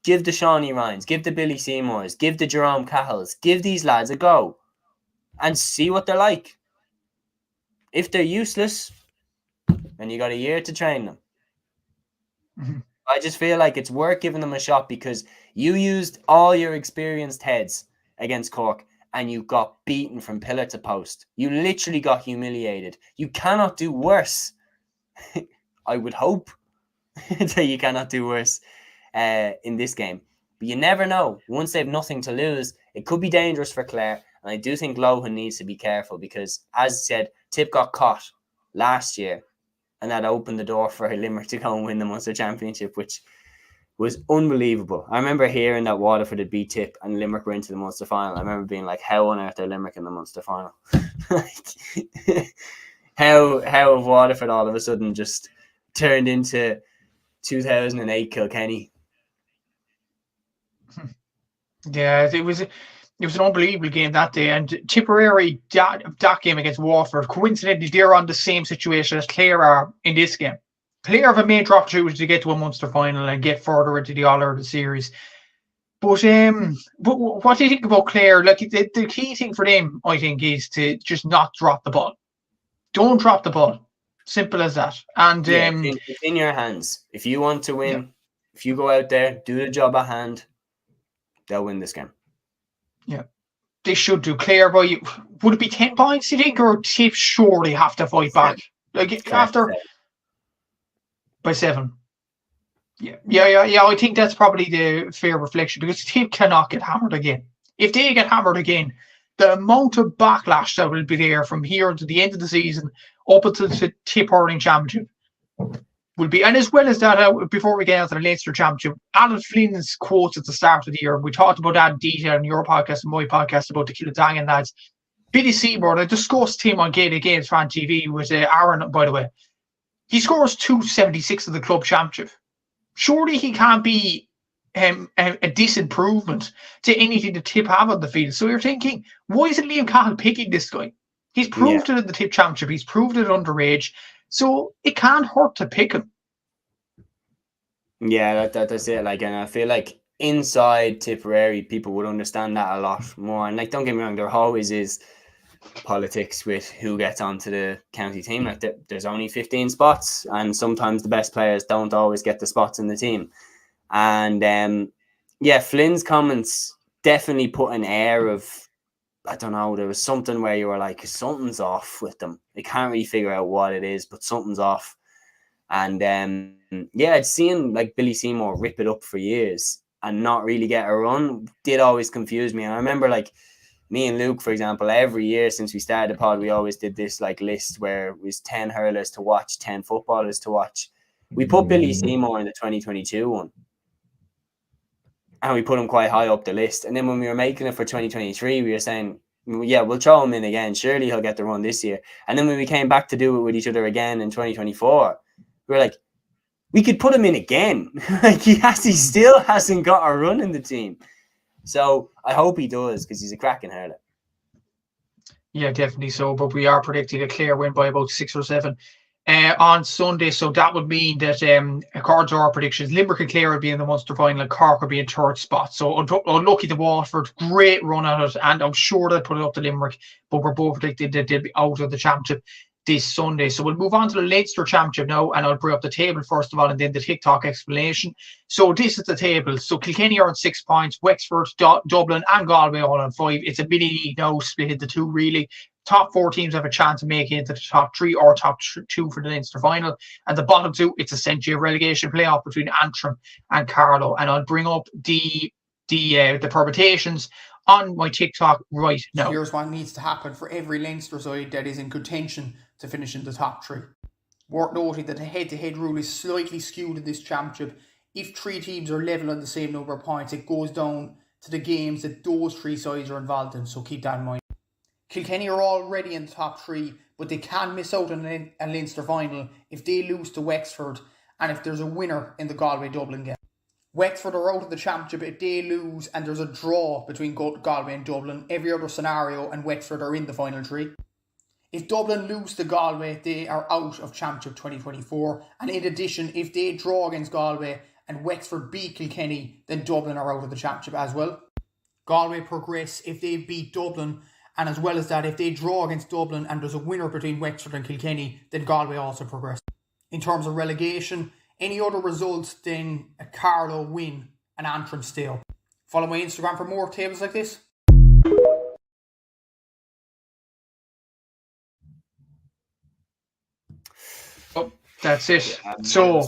Give the Shawnee Ryans, give the Billy Seymours, give the Jerome Cahills, give these lads a go and see what they're like. If they're useless, then you got a year to train them. Mm-hmm. I just feel like it's worth giving them a shot, because you used all your experienced heads against Cork and you got beaten from pillar to post. You literally got humiliated. You cannot do worse. I would hope that you cannot do worse in this game. But you never know. Once they have nothing to lose, it could be dangerous for Clare. And I do think Lohan needs to be careful, because, as I said, Tip got caught last year, and that opened the door for Limerick to go and win the Munster Championship, which was unbelievable. I remember hearing that Waterford had beat Tip and Limerick were into the Munster final. I remember being like, how on earth are Limerick in the Munster final? How have Waterford all of a sudden just turned into 2008 Kilkenny? Yeah, it It was an unbelievable game that day. And Tipperary, that game against Waterford, coincidentally, they're on the same situation as Clare are in this game. Clare have a major opportunity to get to a Munster final and get further into the All-Ireland series. But what do you think about Clare? Like the key thing for them, I think, is to just not drop the ball. Don't drop the ball. Simple as that. And it's in your hands. If you want to win, if you go out there, do the job at hand, they'll win this game. Yeah, they should do. Clare, would it be 10 points? Do you think, or Tips surely have to fight back? Like Clare after by 7. Yeah. I think that's probably the fair reflection because Tip cannot get hammered again. If they get hammered again, the amount of backlash that will be there from here to the end of the season up until the Tip Hurling Championship will be, and as well as that, before we get out to the Leinster Championship, Alan Flynn's quotes at the start of the year, we talked about that in detail in your podcast and my podcast about the Kildangan lads. Billy Seymour, I discussed him on Gaelic Games Fan TV with Aaron, by the way. He scores 276 of the club championship. Surely he can't be a disimprovement to anything the Tip have on the field. So you're thinking, why isn't Liam Cahill picking this guy? He's proved it in the Tip Championship. He's proved it underage. So it can't hurt to pick him. Yeah, that's it. Like, and I feel like inside Tipperary, people would understand that a lot more. And like, don't get me wrong, there always is politics with who gets onto the county team. Like, there's only 15 spots, and sometimes the best players don't always get the spots in the team. And Flynn's comments definitely put an air of, I don't know, there was something where you were like, something's off with them. They can't really figure out what it is, but something's off. And I'd seen like Billy Seymour rip it up for years and not really get a run. Did always confuse me. And I remember like me and Luke, for example, every year since we started the pod, we always did this like list where it was 10 hurlers to watch, 10 footballers to watch. We put Billy Seymour in the 2022 one. And we put him quite high up the list. And then when we were making it for 2023, we were saying, yeah, we'll throw him in again. Surely he'll get the run this year. And then when we came back to do it with each other again in 2024, we were like, we could put him in again. Like he still hasn't got a run in the team. So I hope he does because he's a cracking hurler. Yeah, definitely so. But we are predicting a Clare win by about 6 or 7 on Sunday. So that would mean that according to our predictions, Limerick and Clare would be in the Munster final and Cork would be in third spot. So unlucky to Waterford, great run at it, and I'm sure they'll put it up to Limerick, but we're both predicting that they'll be out of the championship this Sunday. So we'll move on to the Leinster Championship now, and I'll bring up the table first of all and then the TikTok explanation. So this is the table. So Kilkenny are on 6 points, Wexford, Dublin and Galway all on 5. It's a mini league now, split into 2 really. Top 4 teams have a chance of making it to the top 3 or top 2 for the Leinster final. And the bottom 2, it's essentially a relegation playoff between Antrim and Carlow. And I'll bring up the permutations on my TikTok right now. So here's what needs to happen for every Leinster side that is in contention to finish in the top 3. Worth noting that the head-to-head rule is slightly skewed in this championship. If 3 teams are level on the same number of points, it goes down to the games that those 3 sides are involved in. So keep that in mind. Kilkenny are already in the top 3, but they can miss out on a Leinster final if they lose to Wexford and if there's a winner in the Galway-Dublin game. Wexford are out of the championship if they lose and there's a draw between Galway and Dublin. Every other scenario and Wexford are in the final 3. If Dublin lose to Galway, they are out of Championship 2024. And in addition, if they draw against Galway and Wexford beat Kilkenny, then Dublin are out of the championship as well. Galway progress if they beat Dublin. And as well as that, if they draw against Dublin and there's a winner between Wexford and Kilkenny, then Galway also progress. In terms of relegation, any other results than a Carlow win and Antrim stay up. Follow my Instagram for more tables like this. Oh, that's it. So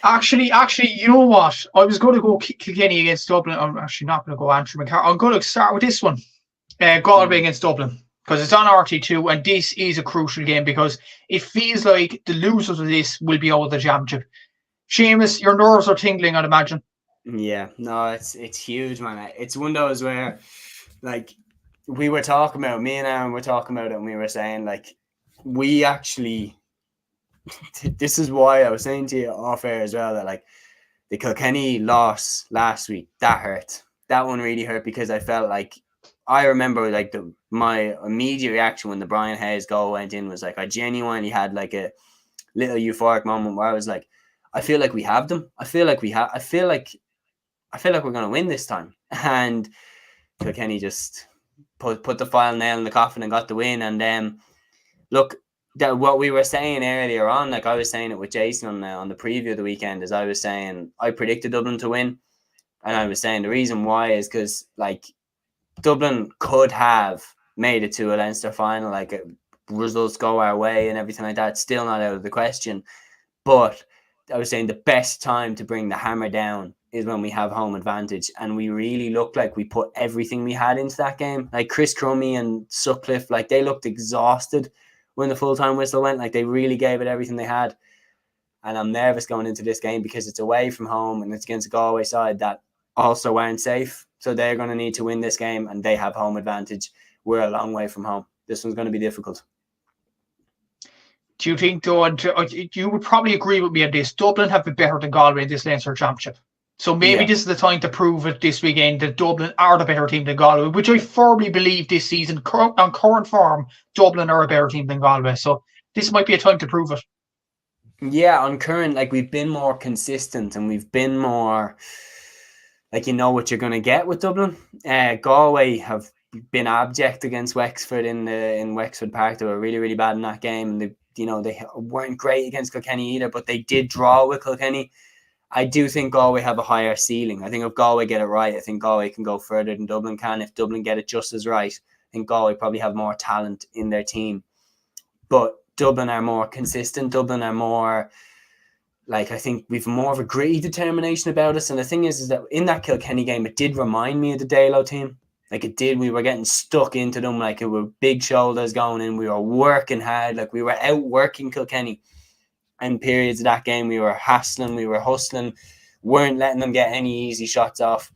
actually, you know what? I was going to go Kilkenny against Dublin. I'm actually not going to go Antrim and Carlow. I'm going to start with this one. Galway against Dublin, because it's on RT2 and this is a crucial game because it feels like the losers of this will be out of the championship. Seamus, your nerves are tingling, I'd imagine. Yeah, no, it's huge, man. It's one of those where, like, we were talking about, me and Aaron were talking about it, and we were saying, like, we actually, this is why I was saying to you off air as well, that, like, the Kilkenny loss last week, that hurt. that one really hurt because I felt like I remember like my immediate reaction when the Brian Hayes goal went in was like I genuinely had like a little euphoric moment where I was like, I feel like we have them. I feel like we're gonna win this time. And Kilkenny just put the final nail in the coffin and got the win. And look, that what we were saying earlier on, like I was saying it with Jason on the preview of the weekend, is I was saying I predicted Dublin to win, and I was saying the reason why is because like Dublin could have made it to a Leinster final, like results go our way and everything like that. It's still not out of the question. But I was saying the best time to bring the hammer down is when we have home advantage. And we really looked like we put everything we had into that game. Like Chris Crummy and Sutcliffe, like they looked exhausted when the full-time whistle went. Like they really gave it everything they had. And I'm nervous going into this game because it's away from home and it's against a Galway side that also aren't safe. So they're going to need to win this game and they have home advantage. We're a long way from home. This one's going to be difficult. Do you think, though, you would probably agree with me on this, Dublin have been better than Galway in this Leinster Championship. So maybe this is the time to prove it this weekend that Dublin are the better team than Galway, which I firmly believe this season, on current form, Dublin are a better team than Galway. So this might be a time to prove it. Yeah, on current, like we've been more consistent and we've been more, like you know what you're going to get with Dublin. Galway have been abject against Wexford in Wexford Park. They were really, really bad in that game. And they weren't great against Kilkenny either, but they did draw with Kilkenny. I do think Galway have a higher ceiling. I think if Galway get it right, I think Galway can go further than Dublin can. If Dublin get it just as right, I think Galway probably have more talent in their team. But Dublin are more consistent. Dublin are more, like, I think we've more of a gritty determination about us. And the thing is that in that Kilkenny game, it did remind me of the Dalo team. Like it did, we were getting stuck into them, like it were big shoulders going in. We were working hard, like we were outworking Kilkenny. And periods of that game, we were hassling, we were hustling, weren't letting them get any easy shots off.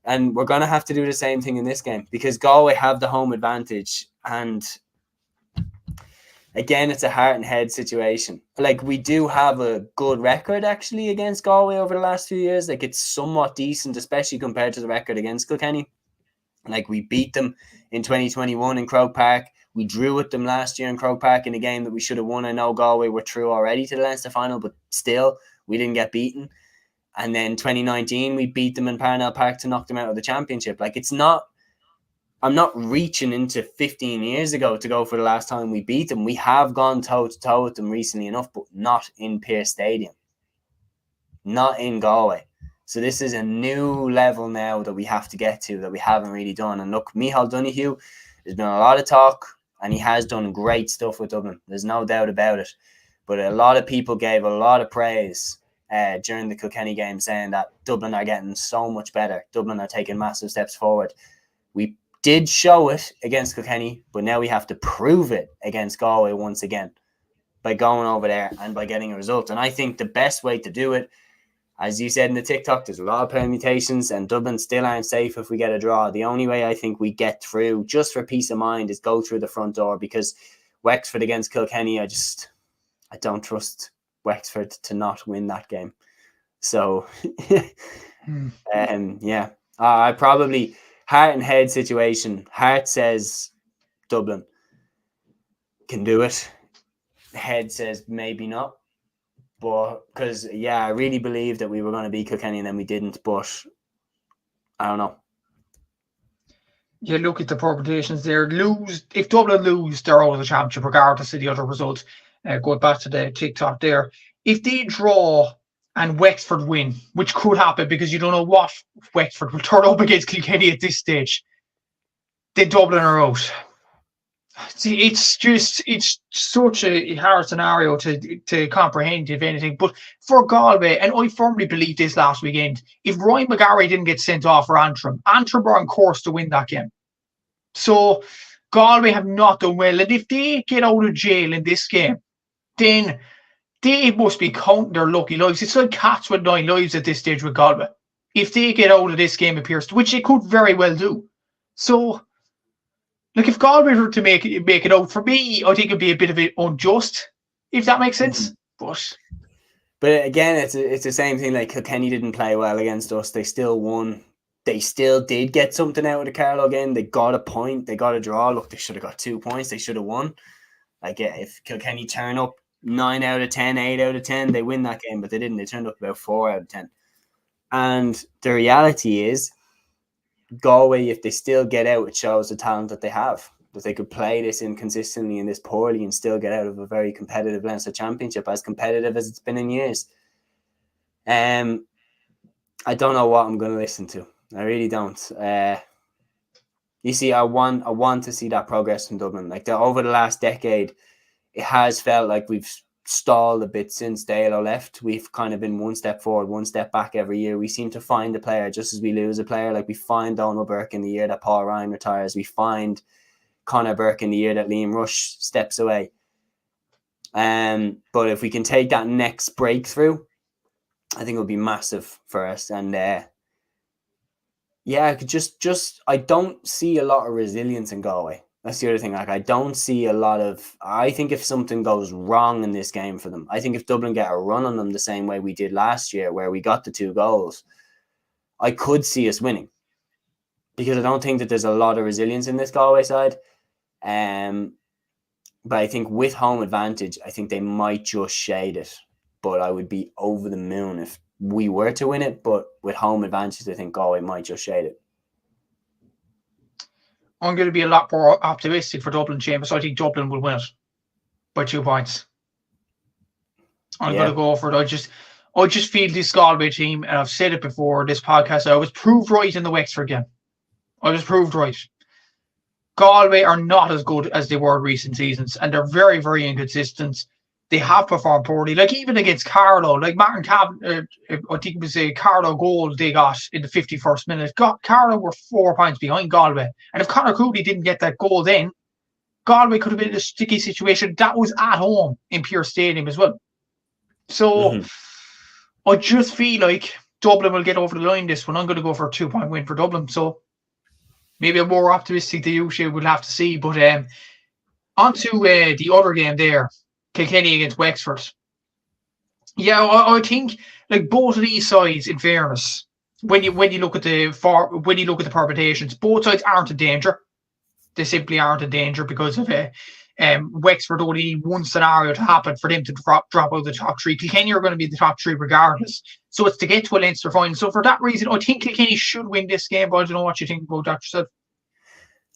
And we're going to have to do the same thing in this game because Galway have the home advantage. And again, it's a heart and head situation. Like we do have a good record actually against Galway over the last few years. Like it's somewhat decent, especially compared to the record against Kilkenny. Like we beat them in 2021 in Croke Park. We drew with them last year in Croke Park in a game that we should have won. I know Galway were through already to the Leinster final, but still, we didn't get beaten. And then 2019, we beat them in Parnell Park to knock them out of the championship. Like I'm not reaching into 15 years ago to go for the last time we beat them. We have gone toe-to-toe with them recently enough, but not in Pearse Stadium. Not in Galway. So this is a new level now that we have to get to that we haven't really done. And look, Micheál Donoghue, there's been a lot of talk and he has done great stuff with Dublin. There's no doubt about it. But a lot of people gave a lot of praise during the Kilkenny game saying that Dublin are getting so much better. Dublin are taking massive steps forward. We did show it against Kilkenny, but now we have to prove it against Galway once again by going over there and by getting a result. And I think the best way to do it, as you said in the TikTok, there's a lot of permutations and Dublin still aren't safe if we get a draw. The only way I think we get through, just for peace of mind, is go through the front door because Wexford against Kilkenny, I don't trust Wexford to not win that game. So, I probably, heart and head situation, heart says Dublin can do it. Head says maybe not. But because, I really believed that we were going to beat Kilkenny and then we didn't. But I don't know. You look at the permutations there. If Dublin lose, they're out of the championship, regardless of the other results. Going back to the TikTok there. If they draw and Wexford win, which could happen because you don't know what Wexford will turn up against Kilkenny at this stage, then Dublin are out. See, it's such a hard scenario to comprehend, if anything. But for Galway, and I firmly believe this last weekend, if Ryan McGarry didn't get sent off for Antrim were on course to win that game. So Galway have not done well. And if they get out of jail in this game, then they must be counting their lucky lives. It's like cats with 9 lives at this stage with Galway. If they get out of this game, which they could very well do. So, look, if Galway were to make it out, for me, I think it'd be a bit of it unjust, if that makes sense. But again, it's the same thing. Like Kilkenny didn't play well against us; they still won. they still did get something out of the Carlow game. They got a point. They got a draw. Look, they should have got 2 points. They should have won. Like, if Kilkenny turn up 9 out of 10, 8 out of 10, they win that game, but they didn't. They turned up about 4 out of 10. And the reality is, Galway, if they still get out, it shows the talent that they have, that they could play this inconsistently and this poorly and still get out of a very competitive Leinster Championship, as competitive as it's been in years. I don't know what I'm going to listen to. I really don't. You see, I want to see that progress in Dublin. Like, over the last decade, it has felt like we've stalled a bit since Dalo left. We've kind of been one step forward, one step back every year. We seem to find a player just as we lose a player. Like, we find Donald Burke in the year that Paul Ryan retires. We find Conor Burke in the year that Liam Rush steps away. But if we can take that next breakthrough, I think it'll be massive for us. And I could just I don't see a lot of resilience in Galway. That's the other thing. Like, I don't see a lot of. I think if something goes wrong in this game for them, I think if Dublin get a run on them the same way we did last year, where we got the 2 goals, I could see us winning. Because I don't think that there's a lot of resilience in this Galway side. But I think with home advantage, I think they might just shade it. But I would be over the moon if we were to win it. But with home advantage, I think Galway might just shade it. I'm going to be a lot more optimistic for Dublin, Seamus. I think Dublin will win it by 2 points. I'm going to go for it. I just feel this Galway team, and I've said it before this podcast, I was proved right in the Wexford game. I was proved right. Galway are not as good as they were in recent seasons, and they're very, very inconsistent. They have performed poorly. Like, even against Carlow, like Martin I think it was a Carlow goal they got in the 51st minute. Carlow were 4 points behind Galway. And if Conor Cooley didn't get that goal then, Galway could have been in a sticky situation. That was at home in Pure Stadium as well. So I just feel like Dublin will get over the line this one. I'm going to go for a 2-point win for Dublin. So maybe I'm more optimistic than you. We'll have to see. But on to the other game there. Kilkenny against Wexford. Yeah, I think like both of these sides, in fairness, when you look at the permutations, both sides aren't in danger. They simply aren't in danger because of Wexford only need one scenario to happen for them to drop out of the top 3. Kilkenny are going to be the top 3 regardless. So it's to get to a Leinster final. So for that reason, I think Kilkenny should win this game. But I don't know what you think about that yourself.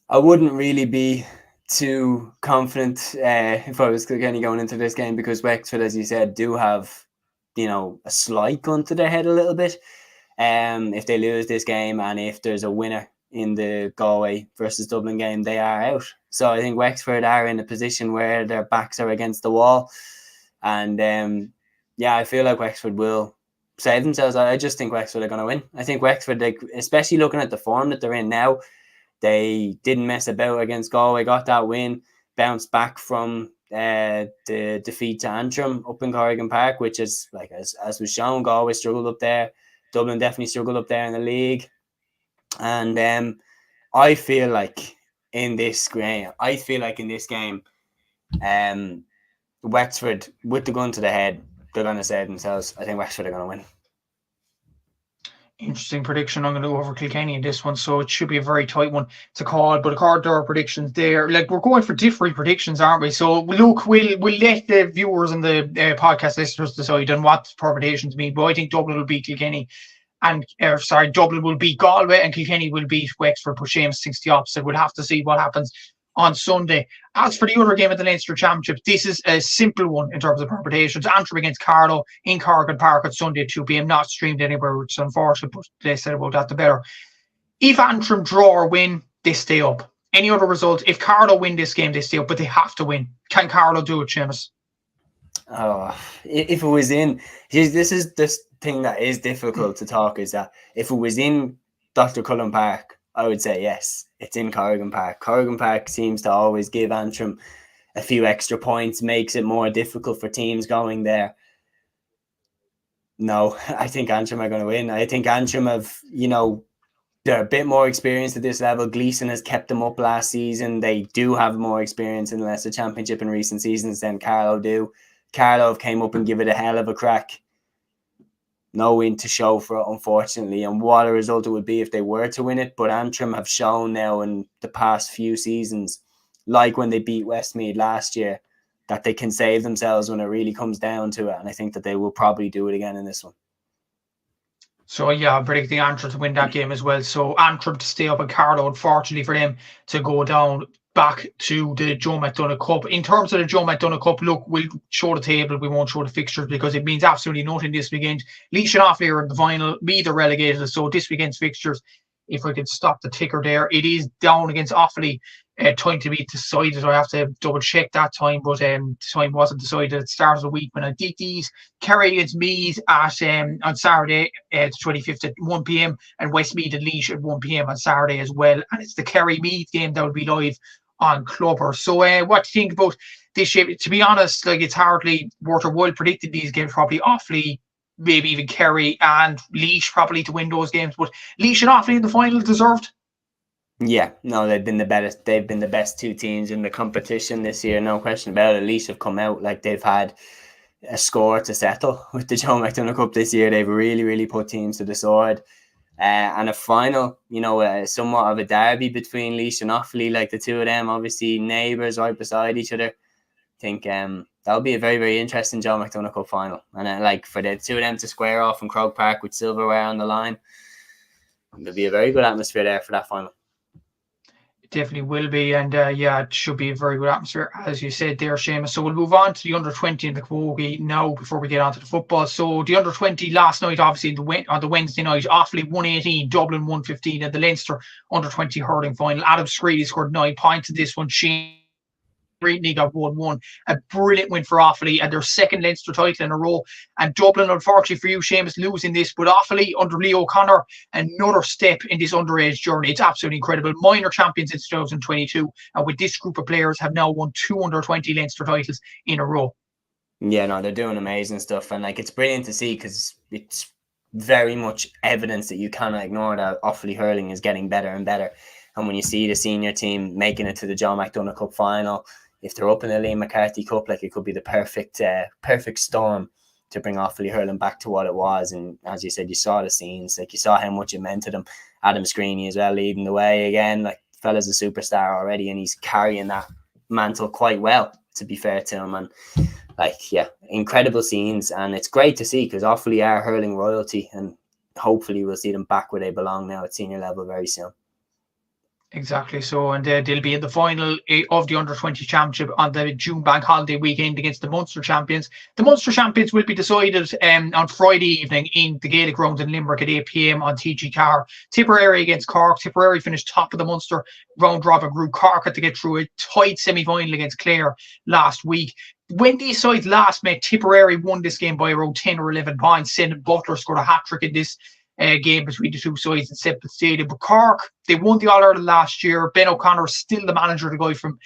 I wouldn't really be too confident if I was Kilkenny going into this game, because Wexford, as you said, do have, a slight gun to their head a little bit. If they lose this game and if there's a winner in the Galway versus Dublin game, they are out. So I think Wexford are in a position where their backs are against the wall. And I feel like Wexford will save themselves. I just think Wexford are going to win. I think Wexford, especially looking at the form that they're in now, they didn't mess about against Galway, got that win, bounced back from the defeat to Antrim up in Corrigan Park, which is, like, as was shown, Galway struggled up there. Dublin definitely struggled up there in the league. And I feel like in this game, Wexford, with the gun to the head, they're going to save themselves. I think Wexford are going to win. Interesting prediction. I'm going to go over Kilkenny in this one, so it should be a very tight one to call. But according to our predictions there, like, we're going for different predictions, aren't we? So look, we'll let the viewers and the podcast listeners decide on what permutations mean. But I think Dublin will beat Kilkenny, and Dublin will beat Galway, and Kilkenny will beat Wexford. But Seamus thinks the opposite. We'll have to see what happens on Sunday. As for the other game at the Leinster Championship, this is a simple one in terms of permutations. Antrim against Carlow in Corrigan Park on Sunday at 2 p.m. Not streamed anywhere, which is unfortunate, but they said about that the better. If Antrim draw or win, they stay up. Any other result, if Carlow win this game, they stay up, but they have to win. Can Carlow do it, Seamus? Oh, if it was in... This is this thing that is difficult to talk, is that if it was in Dr. Cullen Park, I would say yes, it's in Corrigan Park. Corrigan Park seems to always give Antrim a few extra points, makes it more difficult for teams going there. No, I think Antrim are going to win. I think Antrim have, they're a bit more experienced at this level. Gleeson has kept them up last season. They do have more experience in the Leinster Championship in recent seasons than Carlow do. Carlow have came up and give it a hell of a crack. no win to show for it, unfortunately, and what a result it would be if they were to win it. But Antrim have shown now in the past few seasons, like when they beat Westmeath last year, that they can save themselves when it really comes down to it, and I think that they will probably do it again in this one. So yeah, I'm predicting Antrim to win that game as well. So Antrim to stay up in Carlow, unfortunately for them to go down back to the Joe McDonagh Cup. In terms of the Joe McDonagh Cup, look, we'll show the table, we won't show the fixtures because it means absolutely nothing this weekend. Laois and Offaly are in the final, Meath are relegated, so this weekend's fixtures, if I could stop the ticker there, it is down against Offaly. Time to be decided. I have to double check that time, but the time wasn't decided at the start of the week when I did these. Kerry against Meath at on Saturday, the 25th at 1 p.m. and Westmeath and Laois at 1 p.m. on Saturday as well. And it's the Kerry Meath game that will be live on Clubber. So what do you think about this shape? To be honest, like, it's hardly worth a while predicting these games. Probably Offaly, maybe even Kerry and Laois probably to win those games, but Laois and Offaly in the final deserved. Yeah, no, they've been the best. They've been the best two teams in the competition this year, no question about it. Laois have come out like they've had a score to settle with the Joe McDonagh Cup this year. They've really put teams to the sword. And a final, somewhat of a derby between Laois and Offaly, like the two of them, obviously neighbours right beside each other. I think that'll be a very interesting Joe McDonagh Cup final. And like for the two of them to square off in Croke Park with silverware on the line, there'll be a very good atmosphere there for that final. Definitely will be, and it should be a very good atmosphere, as you said there, Seamus. So we'll move on to the under-20 in the Camogie now before we get on to the football. So the under-20 last night, obviously on the Wednesday night, Offaly 118, Dublin 115, and the Leinster under-20 hurling final. Adam Screedy scored 9 points in this one. Shane Breatney got 1-1. A brilliant win for Offaly and their second Leinster title in a row. And Dublin, unfortunately for you, Seamus, losing this. But Offaly under Leo O'Connor, another step in this underage journey. It's absolutely incredible. Minor champions in 2022. And with this group of players have now won 2 under-20 Leinster titles in a row. Yeah, no, they're doing amazing stuff. And like, it's brilliant to see because it's very much evidence that you cannot ignore that Offaly hurling is getting better and better. And when you see the senior team making it to the Joe McDonagh Cup final, if they're up in the Liam McCarthy Cup, like, it could be the perfect storm to bring Offaly hurling back to what it was. And as you said, you saw the scenes, like you saw how much it meant to them. Adam Screeny as well leading the way again. Like, fella's a superstar already, and he's carrying that mantle quite well, to be fair to him. And like, yeah, incredible scenes, and it's great to see because Offaly are hurling royalty, and hopefully we'll see them back where they belong now at senior level very soon. Exactly. So, and they'll be in the final of the under-20 championship on the June bank holiday weekend against the Munster champions. The Munster champions will be decided on Friday evening in the Gaelic grounds in Limerick at 8 p.m. on TG Car. Tipperary against Cork. Tipperary finished top of the Munster round robin group. Cork had to get through a tight semi-final against Clare last week. When these sides last met, Tipperary won this game by around 10 or 11 points. Sendon Butler scored a hat-trick in this game between the two sides in Semple Stadium. But Cork, they won the All-Ireland last year. Ben O'Connor is still the manager, the guy from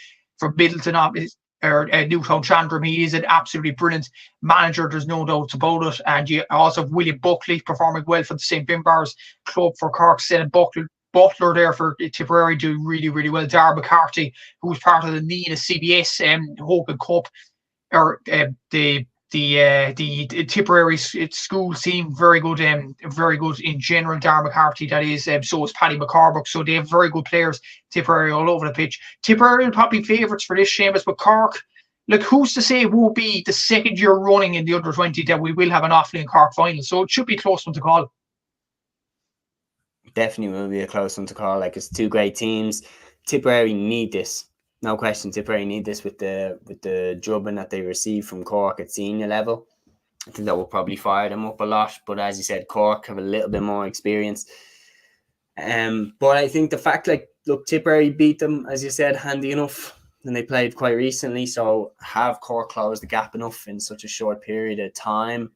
Middleton or Newtown Chandram. He is an absolutely brilliant manager. There's no doubt about it. And you also have William Buckley performing well for the St. Bimbars club for Cork. Sendon Butler there for Tipperary doing really well. Dar McCarthy, who was part of the NINA CBS Hope and Cup, or the Tipperary school team, very good in general. Dar McCarthy, that is, so is Paddy McCormick. So they have very good players, Tipperary, all over the pitch. Tipperary are probably favourites for this, Seamus, but Cork, look, who's to say it won't be the second year running in the under-20 that we will have an Offaly and Cork final? So it should be a close one to call. Definitely will be a close one to call. Like, it's two great teams. Tipperary need this. No question, Tipperary need this with the drubbing that they receive from Cork at senior level. I think that will probably fire them up a lot. But as you said, Cork have a little bit more experience. But I think the fact, like, look, Tipperary beat them, as you said, handy enough, and they played quite recently. So have Cork closed the gap enough in such a short period of time?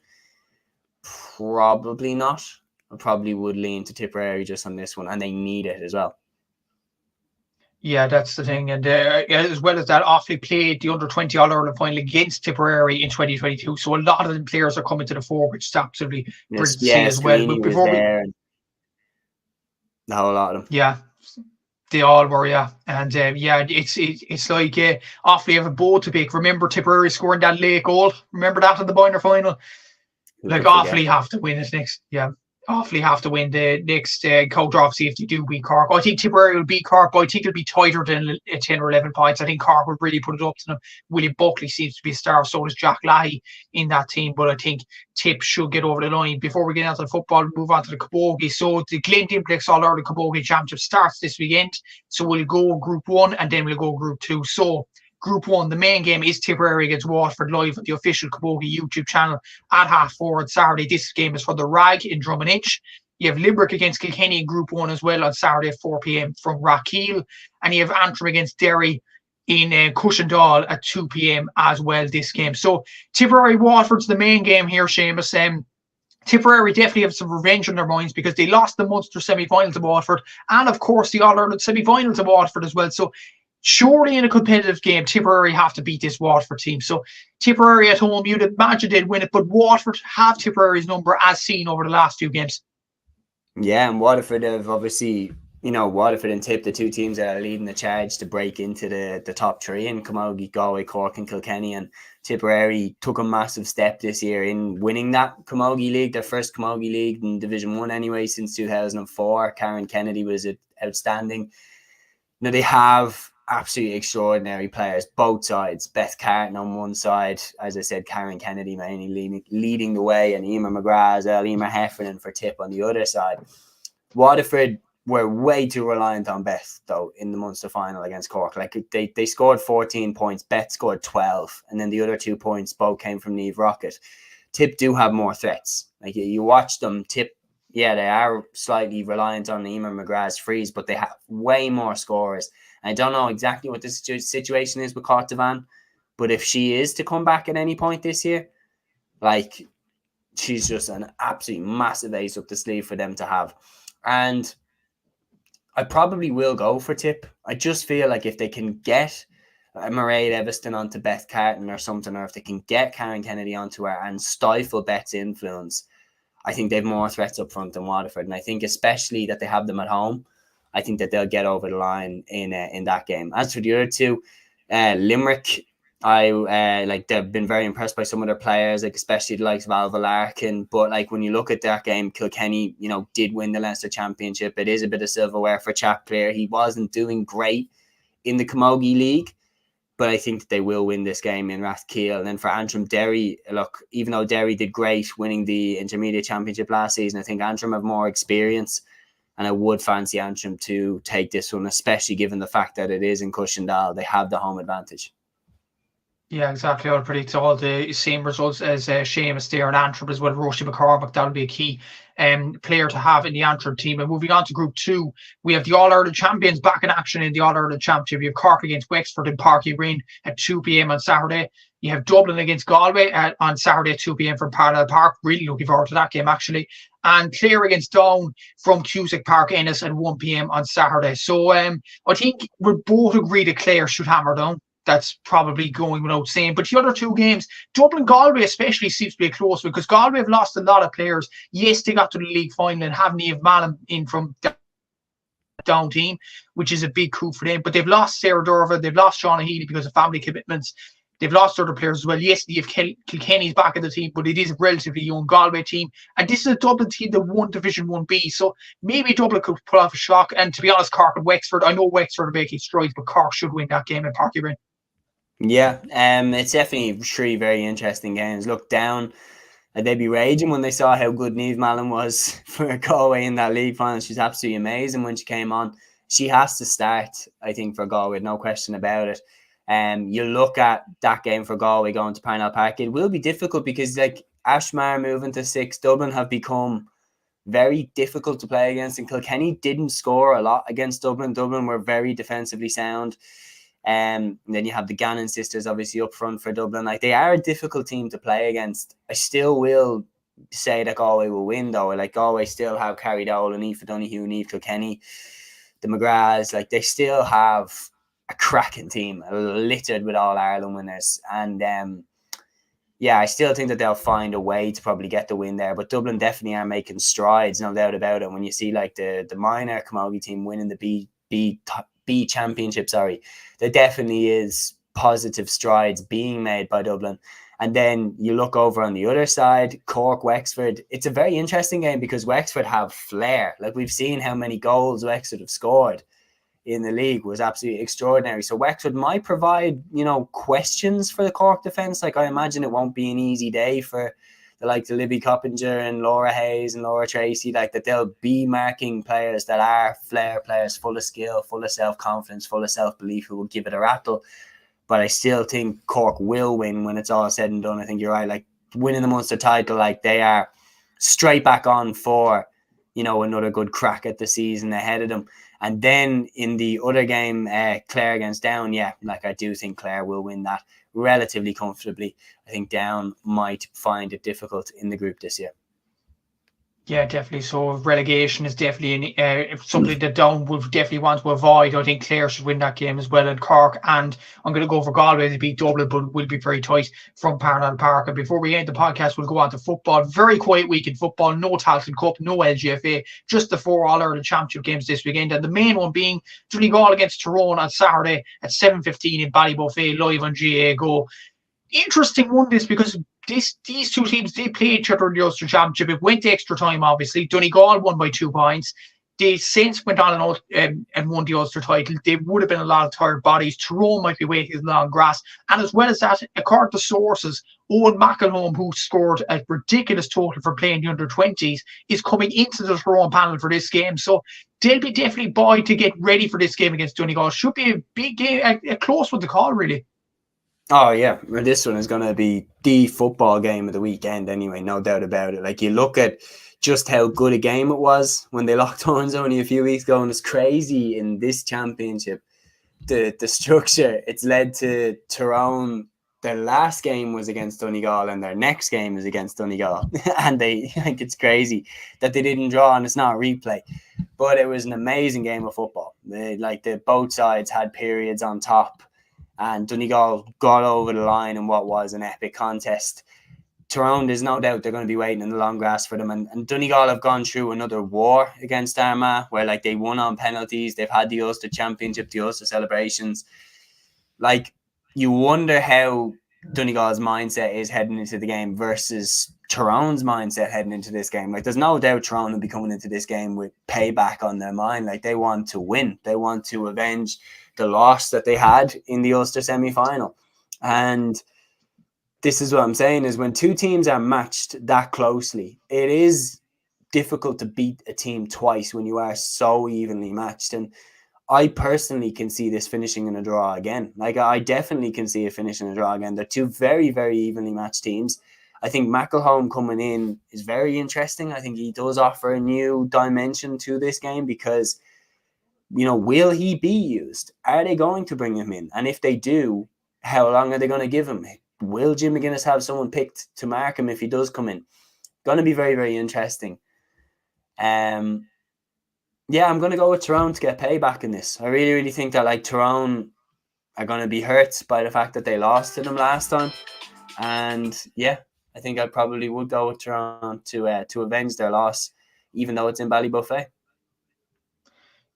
Probably not. I probably would lean to Tipperary just on this one, and they need it as well. Yeah, that's the thing. And as well as that, Offaly played the under-20 All-Ireland final against Tipperary in 2022. So a lot of the players are coming to the fore, which is absolutely brilliant to see as well. But before the whole lot of them. Yeah, they all were, yeah. And it's like Offaly have a boat to pick. Remember Tipperary scoring that late goal? Remember that in the minor final? Like awfully have to win it next. Yeah, awfully have to win the next coach. Obviously, if they do beat Cork, I think Tipperary will beat Cork, but I think it'll be tighter than 10 or 11 points. I think Cork will really put it up to them. William Buckley seems to be a star, so does Jack Lahey in that team. But I think Tip should get over the line. Before we get into the football, move on to the Camogie. So the Glint Implex All Ireland Camogie Championship starts this weekend. So we'll go Group 1 and then we'll go Group 2. So Group 1, the main game is Tipperary against Waterford live on the official Camogie YouTube channel at 4:30 on Saturday. This game is for the Rag in Drummondinch. You have Limerick against Kilkenny in Group 1 as well on Saturday at 4 p.m. from Rathkeale. And you have Antrim against Derry in Cushendall at 2 p.m. as well this game. So Tipperary Waterford's the main game here, Seamus. Tipperary definitely have some revenge on their minds because they lost the Munster semi-final to Waterford and, of course, the All-Ireland semi-final to Waterford as well. So surely in a competitive game, Tipperary have to beat this Waterford team. So Tipperary at home, you'd imagine they'd win it, but Waterford have Tipperary's number as seen over the last 2 games. Yeah, and Waterford have obviously, Waterford and Tip, the two teams that are leading the charge to break into the top 3 in Camogie, Galway, Cork and Kilkenny. And Tipperary took a massive step this year in winning that Camogie League, their first Camogie League in Division 1 anyway since 2004. Karen Kennedy was outstanding. Now they have absolutely extraordinary players, both sides. Beth Carton on one side, as I said, Karen Kennedy mainly leading the way, and Emer McGrath as well, Emer Heffernan for Tip on the other side. Waterford were way too reliant on Beth, though, in the Munster final against Cork. Like they scored 14 points, Beth scored 12, and then the other 2 points both came from Niamh Rockett. Tip do have more threats. Like you watch them, Tip, yeah, they are slightly reliant on Emer McGrath's frees, but they have way more scorers. I don't know exactly what the situation is with Cortavan, but if she is to come back at any point this year, like, she's just an absolute massive ace up the sleeve for them to have. And I probably will go for Tip. I just feel like if they can get Mairead Eviston onto Beth Carton or something, or if they can get Karen Kennedy onto her and stifle Beth's influence, I think they have more threats up front than Waterford. And I think especially that they have them at home, I think that they'll get over the line in that game. As for the other two, Limerick, they've been very impressed by some of their players, like especially the likes of Alva Larkin. But like when you look at that game, Kilkenny, did win the Leinster Championship. It is a bit of silverware for Chap Clare. He wasn't doing great in the Camogie League, but I think that they will win this game in Rathkeale. And then for Antrim, Derry, look, even though Derry did great winning the Intermediate Championship last season, I think Antrim have more experience. And I would fancy Antrim to take this one, especially given the fact that it is in Cushendall. They have the home advantage. Yeah, exactly. I'll predict all the same results as Seamus there in Antrim as well. Roisin McCormack, that'll be a key player to have in the Antrim team. And moving on to Group 2, we have the All-Ireland champions back in action in the All-Ireland Championship. You have Cork against Wexford in Páirc Uí Rinn at 2 p.m. on Saturday. You have Dublin against Galway on Saturday at 2 p.m. from Parnell Park. Really looking forward to that game, actually. And Clare against Down from Cusack Park Ennis at 1 p.m. on Saturday. So I think we both agree that Clare should hammer Down. That's probably going without saying. But the other 2 games, Dublin-Galway especially seems to be a close one because Galway have lost a lot of players. Yes, they got to the league final and have Niamh Mallon in from Down team, which is a big coup for them. But they've lost Sarah Derva, they've lost Shauna Healy because of family commitments. They've lost other players as well. Yes, they have Kilkenny's back in the team, but it is a relatively young Galway team. And this is a Dublin team that won Division 1B. So maybe Dublin could pull off a shock. And to be honest, Cork and Wexford, I know Wexford are making strides, but Cork should win that game in Páirc Uí Rinn. Yeah, it's definitely 3 very interesting games. Look, Down, they'd be raging when they saw how good Niamh Mallon was for Galway in that league final. She's absolutely amazing when she came on. She has to start, I think, for Galway, no question about it. You look at that game for Galway going to Parnell Park, it will be difficult because like Ashmar moving to 6, Dublin have become very difficult to play against, and Kilkenny didn't score a lot against Dublin. Dublin were very defensively sound. And then you have the Gannon sisters obviously up front for Dublin. Like, they are a difficult team to play against. I still will say that Galway will win though. Like, Galway still have Carrie Dowell and Aoife Donoghue, Niamh Kilkenny, the McGraths. Like, they still have a cracking team, littered with All Ireland winners. And yeah, I still think that they'll find a way to probably get the win there. But Dublin definitely are making strides, no doubt about it. When you see like the minor Camogie team winning the B championship, there definitely is positive strides being made by Dublin. And then you look over on the other side, Cork, Wexford. It's a very interesting game because Wexford have flair. Like, we've seen how many goals Wexford have scored in the league was absolutely extraordinary. So Wexford might provide, questions for the Cork defence. Like, I imagine it won't be an easy day for the likes of Libby Coppinger and Laura Hayes and Laura Tracy, like that they'll be marking players that are flair players, full of skill, full of self-confidence, full of self-belief, who will give it a rattle. But I still think Cork will win when it's all said and done. I think you're right. Like, winning the Munster title, like, they are straight back on for, another good crack at the season ahead of them. And then in the other game, Clare against Down, I do think Clare will win that relatively comfortably. I think Down might find it difficult in the group this year. Yeah, definitely. So relegation is definitely something that Down would definitely want to avoid. I think Clare should win that game as well, and Cork, and I'm going to go for Galway to beat Dublin, but will be very tight from Parnell Park. And before we end the podcast, we'll go on to football. Very quiet week in football. No Tailteann Cup, no LGFA, just the 4 All-Ireland Championship games this weekend. And the main one being Donegal against Tyrone on Saturday at 7:15 in Ballybuffet, live on GA Go. Interesting one, this, because these two teams, they played each other in the Ulster Championship. It went to extra time, obviously. Donegal won by 2 points. The Saints went on and won the Ulster title. There would have been a lot of tired bodies. Tyrone might be waiting in the long grass. And as well as that, according to sources, Owen McElhone, who scored a ridiculous total for playing the under-20s, is coming into the Tyrone panel for this game. So they'll be definitely buoyed to get ready for this game against Donegal. Should be a big game, a close one to call, really. Oh, yeah. This one is going to be the football game of the weekend anyway, no doubt about it. Like, you look at just how good a game it was when they locked horns only a few weeks ago, and it's crazy in this championship, the structure. It's led to Tyrone. Their last game was against Donegal, and their next game is against Donegal. And it's crazy that they didn't draw, and it's not a replay. But it was an amazing game of football. Both sides had periods on top, and Donegal got over the line in what was an epic contest. Tyrone, there's no doubt they're going to be waiting in the long grass for them. And Donegal have gone through another war against Armagh, where they won on penalties. They've had the Ulster Championship, the Ulster celebrations. You wonder how Donegal's mindset is heading into the game versus Tyrone's mindset heading into this game. There's no doubt Tyrone will be coming into this game with payback on their mind. They want to win. They want to avenge the loss that they had in the Ulster semi-final. And this is what I'm saying, is when two teams are matched that closely, it is difficult to beat a team twice when you are so evenly matched. And I personally can see this finishing in a draw again. I definitely can see it finishing in a draw again. They're two very, very evenly matched teams. I think McElhone coming in is very interesting. I think he does offer a new dimension to this game because, will he be used? Are they going to bring him in? And if they do, how long are they going to give him? Will Jim McGuinness have someone picked to mark him if he does come in? Going to be very, very interesting. I'm going to go with Tyrone to get payback in this. I really, really think that Tyrone are going to be hurt by the fact that they lost to them last time. And I think I probably would go with Tyrone to avenge their loss, even though it's in Ballybuffet.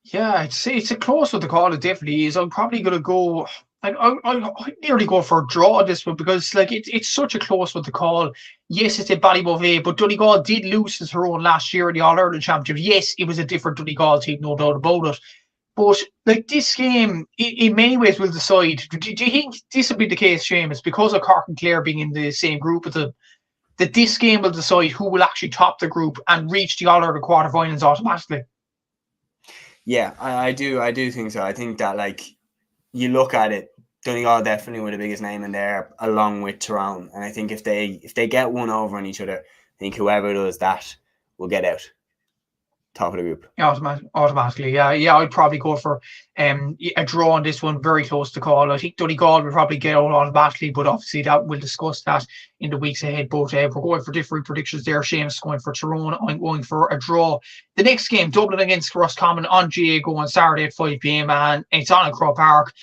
Yeah, I'd say it's a close one to call. It definitely is. I'm probably going to go. I'd nearly go for a draw this one because it's such a close one to call. Yes, it's in Ballybuffet, but Donegal did lose to Tyrone last year in the All-Ireland Championship. Yes, it was a different Donegal team, no doubt about it. But this game, in many ways, will decide. Do you think this will be the case, Seamus, because of Cork and Clare being in the same group with them, that this game will decide who will actually top the group and reach the All-Ireland quarterfinals automatically? Yeah, I do think so. I think that you look at it, Donegal definitely with the biggest name in there, along with Tyrone. And I think if they get one over on each other, I think whoever does that will get out. Top of the group. Automatically, yeah. I'd probably go for a draw on this one, very close to call. I think Donegal will probably get out automatically, but obviously we'll discuss that in the weeks ahead. But we're going for different predictions there. Seamus going for Tyrone. I'm going for a draw. The next game, Dublin against Roscommon on GA Go on Saturday at 5 p.m. and it's on at Croke Park.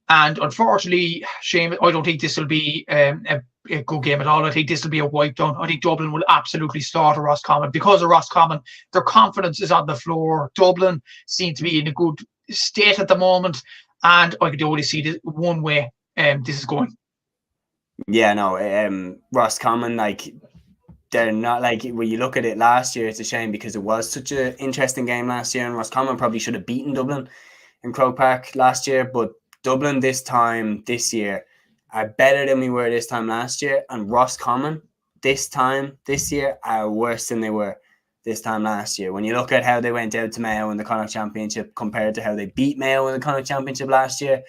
And unfortunately, Seamus, I don't think this will be a good game at all. I think this will be a wipe down. I think Dublin will absolutely slaughter Roscommon. Because of Roscommon, their confidence is on the floor. Dublin seem to be in a good state at the moment. And I could only see this one way this is going. Yeah, no, Roscommon, like, they're not, like, when you look at it last year, it's a shame because it was such an interesting game last year, and Roscommon probably should have beaten Dublin in Croke Park last year, but Dublin this year are better than we were this time last year, and Roscommon this year are worse than they were this time last year. When you look at how they went out to Mayo in the Connacht Championship compared to how they beat Mayo in the Connacht Championship last year,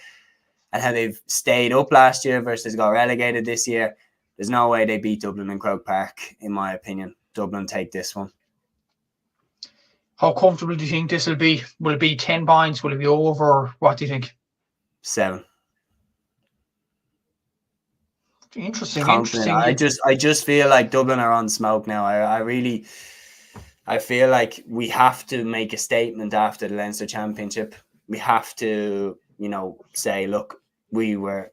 and how they've stayed up last year versus got relegated this year, there's no way they beat Dublin in Croke Park, in my opinion. Dublin take this one. How comfortable do you think this will be? Will it be 10 points? Will it be over? Or what do you think? 7. Interesting. I just feel like Dublin are on smoke now. I feel like we have to make a statement after the Leinster Championship. We have to, say, look, we were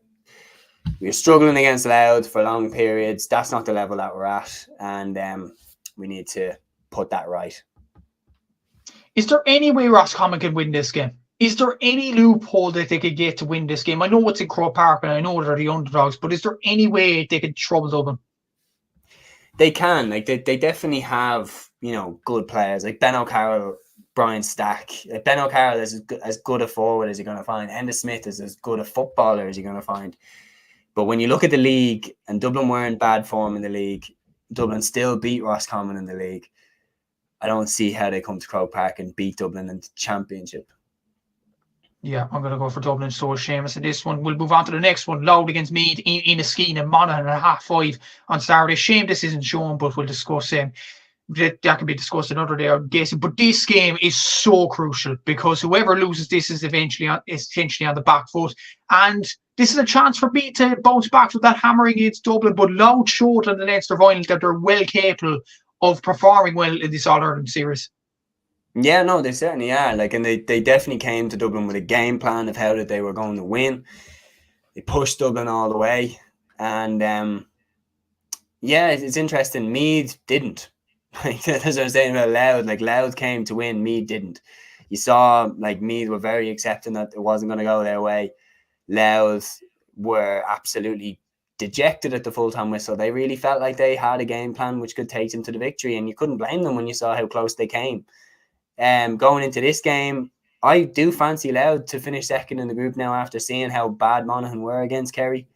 struggling against Louth for long periods. That's not the level that we're at, and we need to put that right. Is there any way Roscommon can win this game? Is there any loophole that they could get to win this game? I know it's in Croke Park and I know they're the underdogs, but is there any way they could trouble Dublin? They can. Like, they definitely have, good players. Like Ben O'Carroll, Brian Stack. Like, Ben O'Carroll is as good a forward as you're going to find. Enda Smith is as good a footballer as you're going to find. But when you look at the league, and Dublin were in bad form in the league, Dublin still beat Roscommon in the league. I don't see how they come to Croke Park and beat Dublin in the Championship. Yeah, I'm going to go for Dublin. So is Seamus in this one. We'll move on to the next one. Louth against Meath in a scheme and Monaghan at 5:30 on Saturday. Shame this isn't shown, but we'll discuss that can be discussed another day, I'm guessing. But this game is so crucial because whoever loses this is essentially on the back foot. And this is a chance for Meath to bounce back with that hammering against Dublin. But Louth showed on the Leinster final that they're well capable of performing well in this All-Ireland series. Yeah, no, they certainly are. Like, and they definitely came to Dublin with a game plan of how that they were going to win. They pushed Dublin all the way, and it's interesting. Meath didn't. Like, that's what I'm saying about Louth. Like, Louth came to win, Meath didn't. You saw, like, Meath were very accepting that it wasn't going to go their way. Louth were absolutely dejected at the full-time whistle. They really felt like they had a game plan which could take them to the victory, and you couldn't blame them when you saw how close they came. Going into this game, I do fancy Louth to finish second in the group now after seeing how bad Monaghan were against Kerry.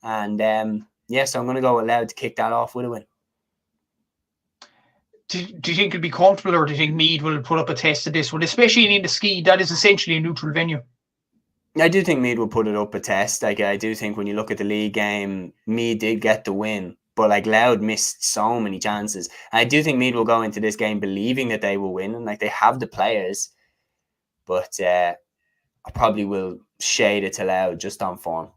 And so I'm going to go with Louth to kick that off with a win. Do you think it'll be comfortable, or do you think Meath will put up a test of this one, especially in the ski? That is essentially a neutral venue. I do think Meath will put it up a test. Like, I do think when you look at the league game, Meath did get the win, but like Louth missed so many chances. And I do think Meath will go into this game believing that they will win, and like they have the players. But I probably will shade it to Louth just on form.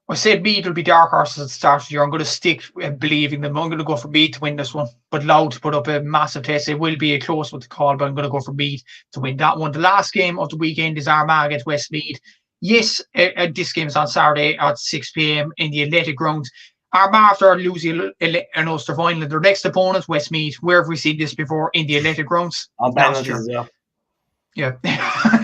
I said Meath will be dark horses at the start of the year. I'm going to stick believing them. I'm going to go for Meath to win this one. But Louth put up a massive test. It will be a close one to call, but I'm going to go for Meath to win that one. The last game of the weekend is Armagh against Westmeath. Yes, this game is on Saturday at 6 p.m. in the Athletic Grounds. Armagh, after losing an Ulster final, their next opponent, Westmeath. Where have we seen this before? In the Athletic Grounds? Last year. Yeah,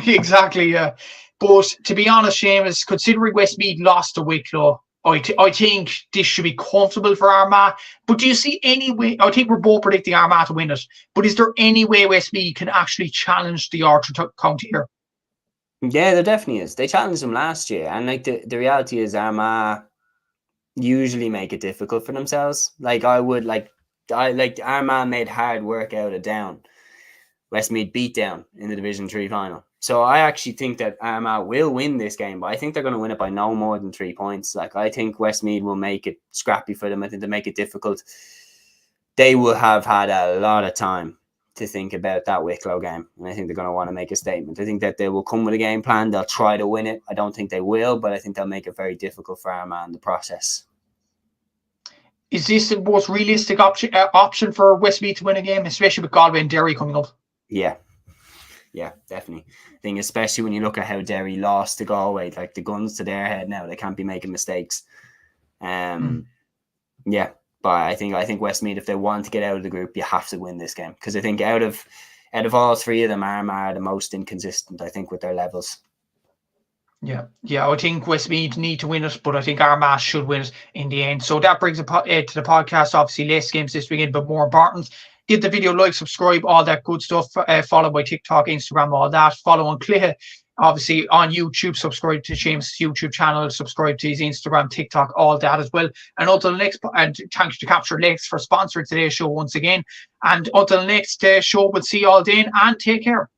exactly. Yeah. But to be honest, Seamus, considering Westmeath lost to Wicklow, I think this should be comfortable for Armagh. But do you see any way? I think we're both predicting Armagh to win it. But is there any way Westmeath can actually challenge the Archer County here? Yeah, there definitely is. They challenged them last year, and like the reality is, Armagh usually make it difficult for themselves. Like Armagh made hard work out of Down. Westmeath beat Down in the Division 3 final. So I actually think that Armagh will win this game, but I think they're going to win it by no more than 3 points. Like, I think Westmeath will make it scrappy for them. I think they make it difficult. They will have had a lot of time to think about that Wicklow game, and I think they're going to want to make a statement. I think that they will come with a game plan. They'll try to win it. I don't think they will, but I think they'll make it very difficult for Armagh in the process. Is this the most realistic option for Westmeath to win a game, especially with Galway and Derry coming up? Yeah, definitely. I think especially when you look at how Derry lost to Galway, like the guns to their head now, they can't be making mistakes. Yeah, but I think Westmeath, if they want to get out of the group, you have to win this game, because I think out of all three of them, Armagh are the most inconsistent, I think, with their levels. Yeah. I think Westmeath need to win it, but I think Armagh should win it in the end. So that brings it to the podcast. Obviously, less games this weekend, but more important. Give the video a like, subscribe, all that good stuff. Follow my TikTok, Instagram, all that. Follow An Cluiche, obviously on YouTube. Subscribe to Seamus' YouTube channel. Subscribe to his Instagram, TikTok, all that as well. And until the next, and thanks to Capture Lakes for sponsoring today's show once again. And until the next show, we'll see you all then, and take care.